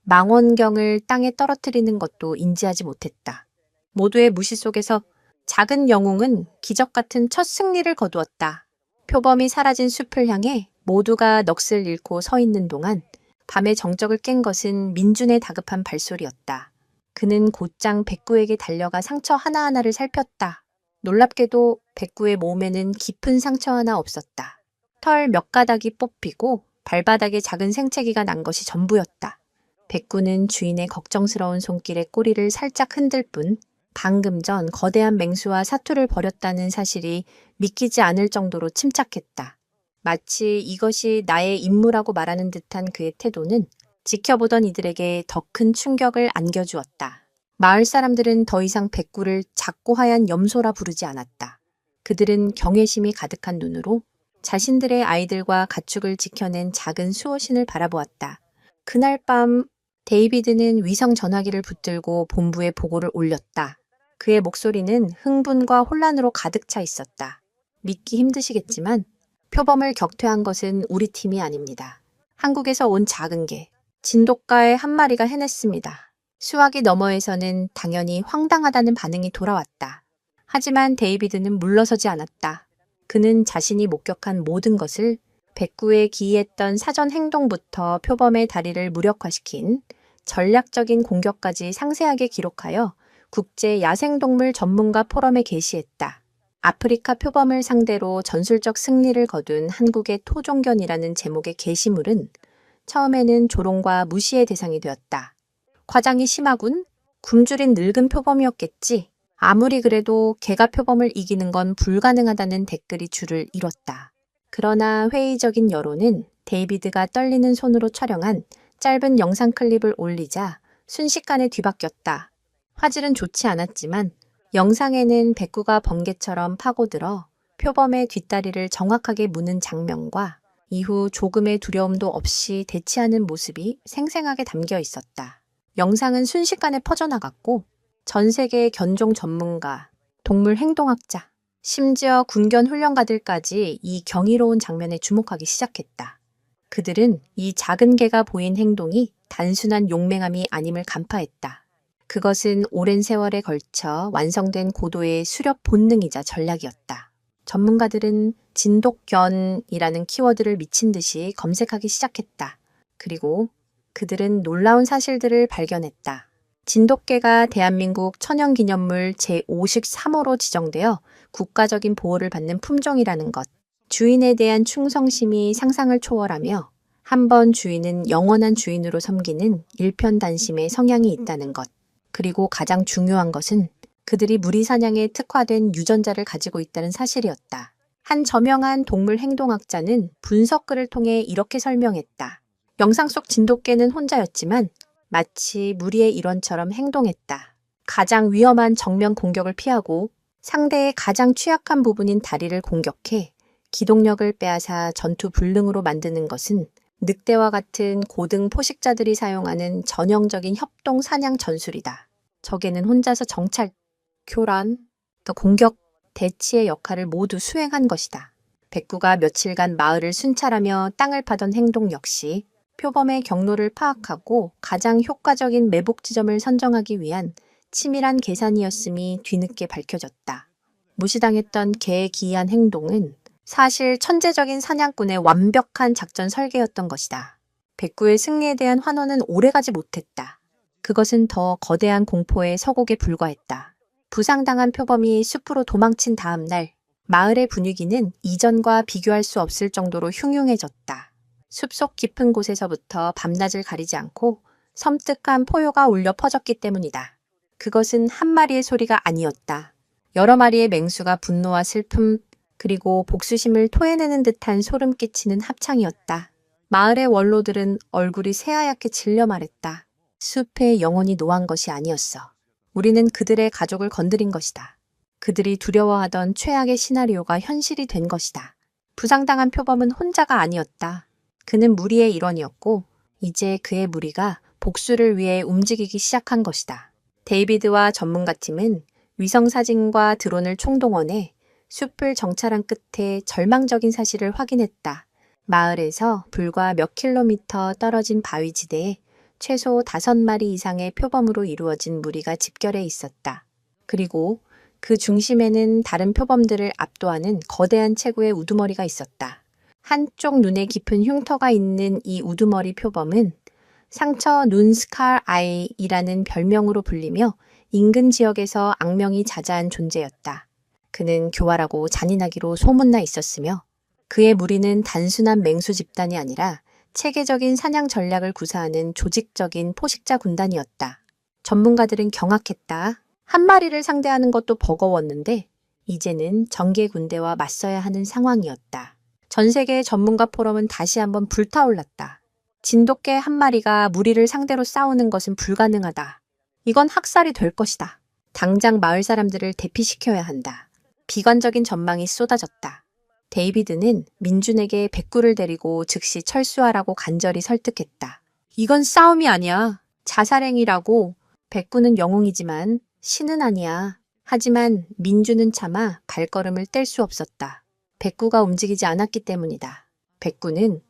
망원경을 땅에 떨어뜨리는 것도 인지하지 못했다. 모두의 무시 속에서 작은 영웅은 기적 같은 첫 승리를 거두었다. 표범이 사라진 숲을 향해 모두가 넋을 잃고 서 있는 동안 밤의 정적을 깬 것은 민준의 다급한 발소리였다. 그는 곧장 백구에게 달려가 상처 하나하나를 살폈다. 놀랍게도 백구의 몸에는 깊은 상처 하나 없었다. 털 몇 가닥이 뽑히고 발바닥에 작은 생채기가 난 것이 전부였다. 백구는 주인의 걱정스러운 손길에 꼬리를 살짝 흔들 뿐 방금 전 거대한 맹수와 사투를 벌였다는 사실이 믿기지 않을 정도로 침착했다. 마치 이것이 나의 임무라고 말하는 듯한 그의 태도는 지켜보던 이들에게 더 큰 충격을 안겨주었다. 마을 사람들은 더 이상 백구를 작고 하얀 염소라 부르지 않았다. 그들은 경외심이 가득한 눈으로 자신들의 아이들과 가축을 지켜낸 작은 수호신을 바라보았다. 그날 밤 데이비드는 위성 전화기를 붙들고 본부에 보고를 올렸다. 그의 목소리는 흥분과 혼란으로 가득 차 있었다. 믿기 힘드시겠지만 표범을 격퇴한 것은 우리 팀이 아닙니다. 한국에서 온 작은 개, 진돗가의 한 마리가 해냈습니다. 수화기 너머에서는 당연히 황당하다는 반응이 돌아왔다. 하지만 데이비드는 물러서지 않았다. 그는 자신이 목격한 모든 것을 백구에 기이했던 사전 행동부터 표범의 다리를 무력화시킨 전략적인 공격까지 상세하게 기록하여 국제 야생동물 전문가 포럼에 게시했다. 아프리카 표범을 상대로 전술적 승리를 거둔 한국의 토종견이라는 제목의 게시물은 처음에는 조롱과 무시의 대상이 되었다. 과장이 심하군? 굶주린 늙은 표범이었겠지. 아무리 그래도 개가 표범을 이기는 건 불가능하다는 댓글이 줄을 이뤘다. 그러나 회의적인 여론은 데이비드가 떨리는 손으로 촬영한 짧은 영상 클립을 올리자 순식간에 뒤바뀌었다. 화질은 좋지 않았지만 영상에는 백구가 번개처럼 파고들어 표범의 뒷다리를 정확하게 무는 장면과 이후 조금의 두려움도 없이 대치하는 모습이 생생하게 담겨 있었다. 영상은 순식간에 퍼져나갔고 전 세계 견종 전문가, 동물 행동학자, 심지어 군견 훈련가들까지 이 경이로운 장면에 주목하기 시작했다. 그들은 이 작은 개가 보인 행동이 단순한 용맹함이 아님을 간파했다. 그것은 오랜 세월에 걸쳐 완성된 고도의 수렵 본능이자 전략이었다. 전문가들은 진돗견이라는 키워드를 미친 듯이 검색하기 시작했다. 그리고 그들은 놀라운 사실들을 발견했다. 진돗개가 대한민국 천연기념물 제53호로 지정되어 국가적인 보호를 받는 품종이라는 것, 주인에 대한 충성심이 상상을 초월하며 한 번 주인은 영원한 주인으로 섬기는 일편단심의 성향이 있다는 것, 그리고 가장 중요한 것은 그들이 무리사냥에 특화된 유전자를 가지고 있다는 사실이었다. 한 저명한 동물 행동학자는 분석글을 통해 이렇게 설명했다. 영상 속 진돗개는 혼자였지만 마치 무리의 일원처럼 행동했다. 가장 위험한 정면 공격을 피하고 상대의 가장 취약한 부분인 다리를 공격해 기동력을 빼앗아 전투 불능으로 만드는 것은 늑대와 같은 고등 포식자들이 사용하는 전형적인 협동 사냥 전술이다. 적에는 혼자서 정찰, 교란, 또 공격, 대치의 역할을 모두 수행한 것이다. 백구가 며칠간 마을을 순찰하며 땅을 파던 행동 역시 표범의 경로를 파악하고 가장 효과적인 매복 지점을 선정하기 위한 치밀한 계산이었음이 뒤늦게 밝혀졌다. 무시당했던 개의 기이한 행동은 사실 천재적인 사냥꾼의 완벽한 작전 설계였던 것이다. 백구의 승리에 대한 환호는 오래가지 못했다. 그것은 더 거대한 공포의 서곡에 불과했다. 부상당한 표범이 숲으로 도망친 다음 날, 마을의 분위기는 이전과 비교할 수 없을 정도로 흉흉해졌다. 숲속 깊은 곳에서부터 밤낮을 가리지 않고 섬뜩한 포효가 울려 퍼졌기 때문이다. 그것은 한 마리의 소리가 아니었다. 여러 마리의 맹수가 분노와 슬픔, 그리고 복수심을 토해내는 듯한 소름 끼치는 합창이었다. 마을의 원로들은 얼굴이 새하얗게 질려 말했다. 숲에 영혼이 노한 것이 아니었어. 우리는 그들의 가족을 건드린 것이다. 그들이 두려워하던 최악의 시나리오가 현실이 된 것이다. 부상당한 표범은 혼자가 아니었다. 그는 무리의 일원이었고 이제 그의 무리가 복수를 위해 움직이기 시작한 것이다. 데이비드와 전문가팀은 위성사진과 드론을 총동원해 숲을 정찰한 끝에 절망적인 사실을 확인했다. 마을에서 불과 몇 킬로미터 떨어진 바위지대에 최소 5마리 이상의 표범으로 이루어진 무리가 집결해 있었다. 그리고 그 중심에는 다른 표범들을 압도하는 거대한 체구의 우두머리가 있었다. 한쪽 눈에 깊은 흉터가 있는 이 우두머리 표범은 상처 눈 스칼 아이이라는 별명으로 불리며 인근 지역에서 악명이 자자한 존재였다. 그는 교활하고 잔인하기로 소문나 있었으며 그의 무리는 단순한 맹수 집단이 아니라 체계적인 사냥 전략을 구사하는 조직적인 포식자 군단이었다. 전문가들은 경악했다. 한 마리를 상대하는 것도 버거웠는데 이제는 정계 군대와 맞서야 하는 상황이었다. 전 세계의 전문가 포럼은 다시 한번 불타올랐다. 진돗개 한 마리가 무리를 상대로 싸우는 것은 불가능하다. 이건 학살이 될 것이다. 당장 마을 사람들을 대피시켜야 한다. 비관적인 전망이 쏟아졌다. 데이비드는 민준에게 백구를 데리고 즉시 철수하라고 간절히 설득했다. 이건 싸움이 아니야. 자살행위라고. 백구는 영웅이지만 신은 아니야. 하지만 민준은 차마 발걸음을 뗄 수 없었다. 백구가 움직이지 않았기 때문이다. 백구는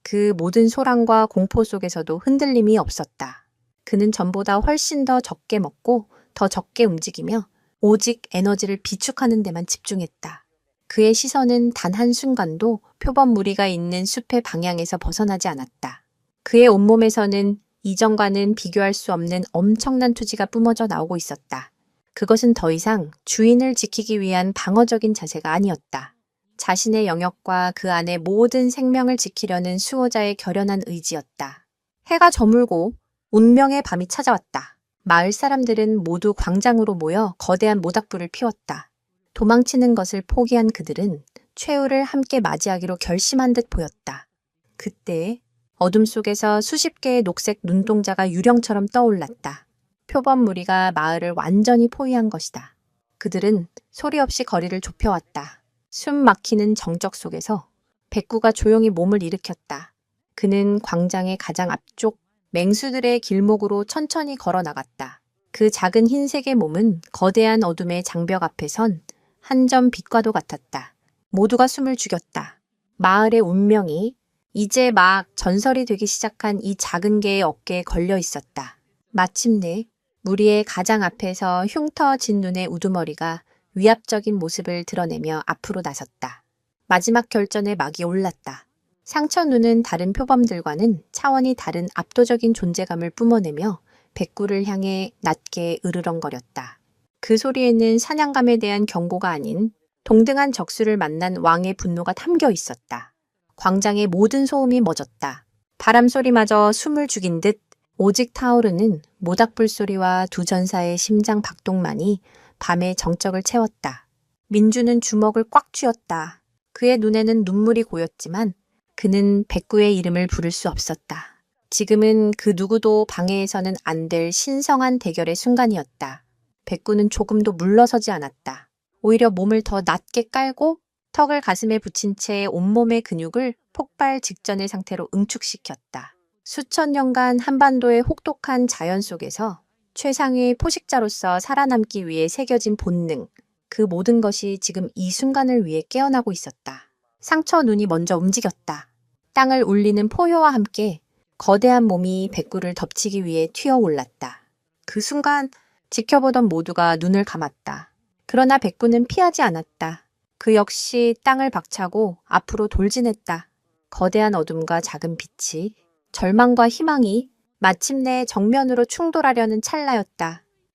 그 모든 소란과 공포 속에서도 흔들림이 없었다. 그는 전보다 훨씬 더 적게 먹고 더 적게 움직이며 오직 에너지를 비축하는 데만 집중했다. 그의 시선은 단 한순간도 표범 무리가 있는 숲의 방향에서 벗어나지 않았다. 그의 온몸에서는 이전과는 비교할 수 없는 엄청난 투지가 뿜어져 나오고 있었다. 그것은 더 이상 주인을 지키기 위한 방어적인 자세가 아니었다. 자신의 영역과 그 안의 모든 생명을 지키려는 수호자의 결연한 의지였다. 해가 저물고 운명의 밤이 찾아왔다. 마을 사람들은 모두 광장으로 모여 거대한 모닥불을 피웠다. 도망치는 것을 포기한 그들은 최후를 함께 맞이하기로 결심한 듯 보였다. 그때 어둠 속에서 수십 개의 녹색 눈동자가 유령처럼 떠올랐다. 표범 무리가 마을을 완전히 포위한 것이다. 그들은 소리 없이 거리를 좁혀왔다. 숨 막히는 정적 속에서 백구가 조용히 몸을 일으켰다. 그는 광장의 가장 앞쪽 맹수들의 길목으로 천천히 걸어 나갔다. 그 작은 흰색의 몸은 거대한 어둠의 장벽 앞에 선 한 점 빛과도 같았다. 모두가 숨을 죽였다. 마을의 운명이 이제 막 전설이 되기 시작한 이 작은 개의 어깨에 걸려 있었다. 마침내 무리의 가장 앞에서 흉터진 눈의 우두머리가 위압적인 모습을 드러내며 앞으로 나섰다. 마지막 결전의 막이 올랐다. 상처 눈은 다른 표범들과는 차원이 다른 압도적인 존재감을 뿜어내며 백구를 향해 낮게 으르렁거렸다. 그 소리에는 사냥감에 대한 경고가 아닌 동등한 적수를 만난 왕의 분노가 담겨 있었다. 광장의 모든 소음이 멎었다. 바람 소리마저 숨을 죽인 듯 오직 타오르는 모닥불 소리와 두 전사의 심장 박동만이 밤의 정적을 채웠다. 민주는 주먹을 꽉 쥐었다. 그의 눈에는 눈물이 고였지만 그는 백구의 이름을 부를 수 없었다. 지금은 그 누구도 방해해서는 안 될 신성한 대결의 순간이었다. 백구는 조금도 물러서지 않았다. 오히려 몸을 더 낮게 깔고 턱을 가슴에 붙인 채 온몸의 근육을 폭발 직전의 상태로 응축시켰다. 수천 년간 한반도의 혹독한 자연 속에서 최상의 포식자로서 살아남기 위해 새겨진 본능, 그 모든 것이 지금 이 순간을 위해 깨어나고 있었다. 상처 눈이 먼저 움직였다. 땅을 울리는 포효와 함께 거대한 몸이 백구를 덮치기 위해 튀어올랐다. 그 순간 지켜보던 모두가 눈을 감았다. 그러나 백구는 피하지 않았다. 그 역시 땅을 박차고 앞으로 돌진했다. 거대한 어둠과 작은 빛이, 절망과 희망이 마침내 정면으로 충돌하려는 찰나였다.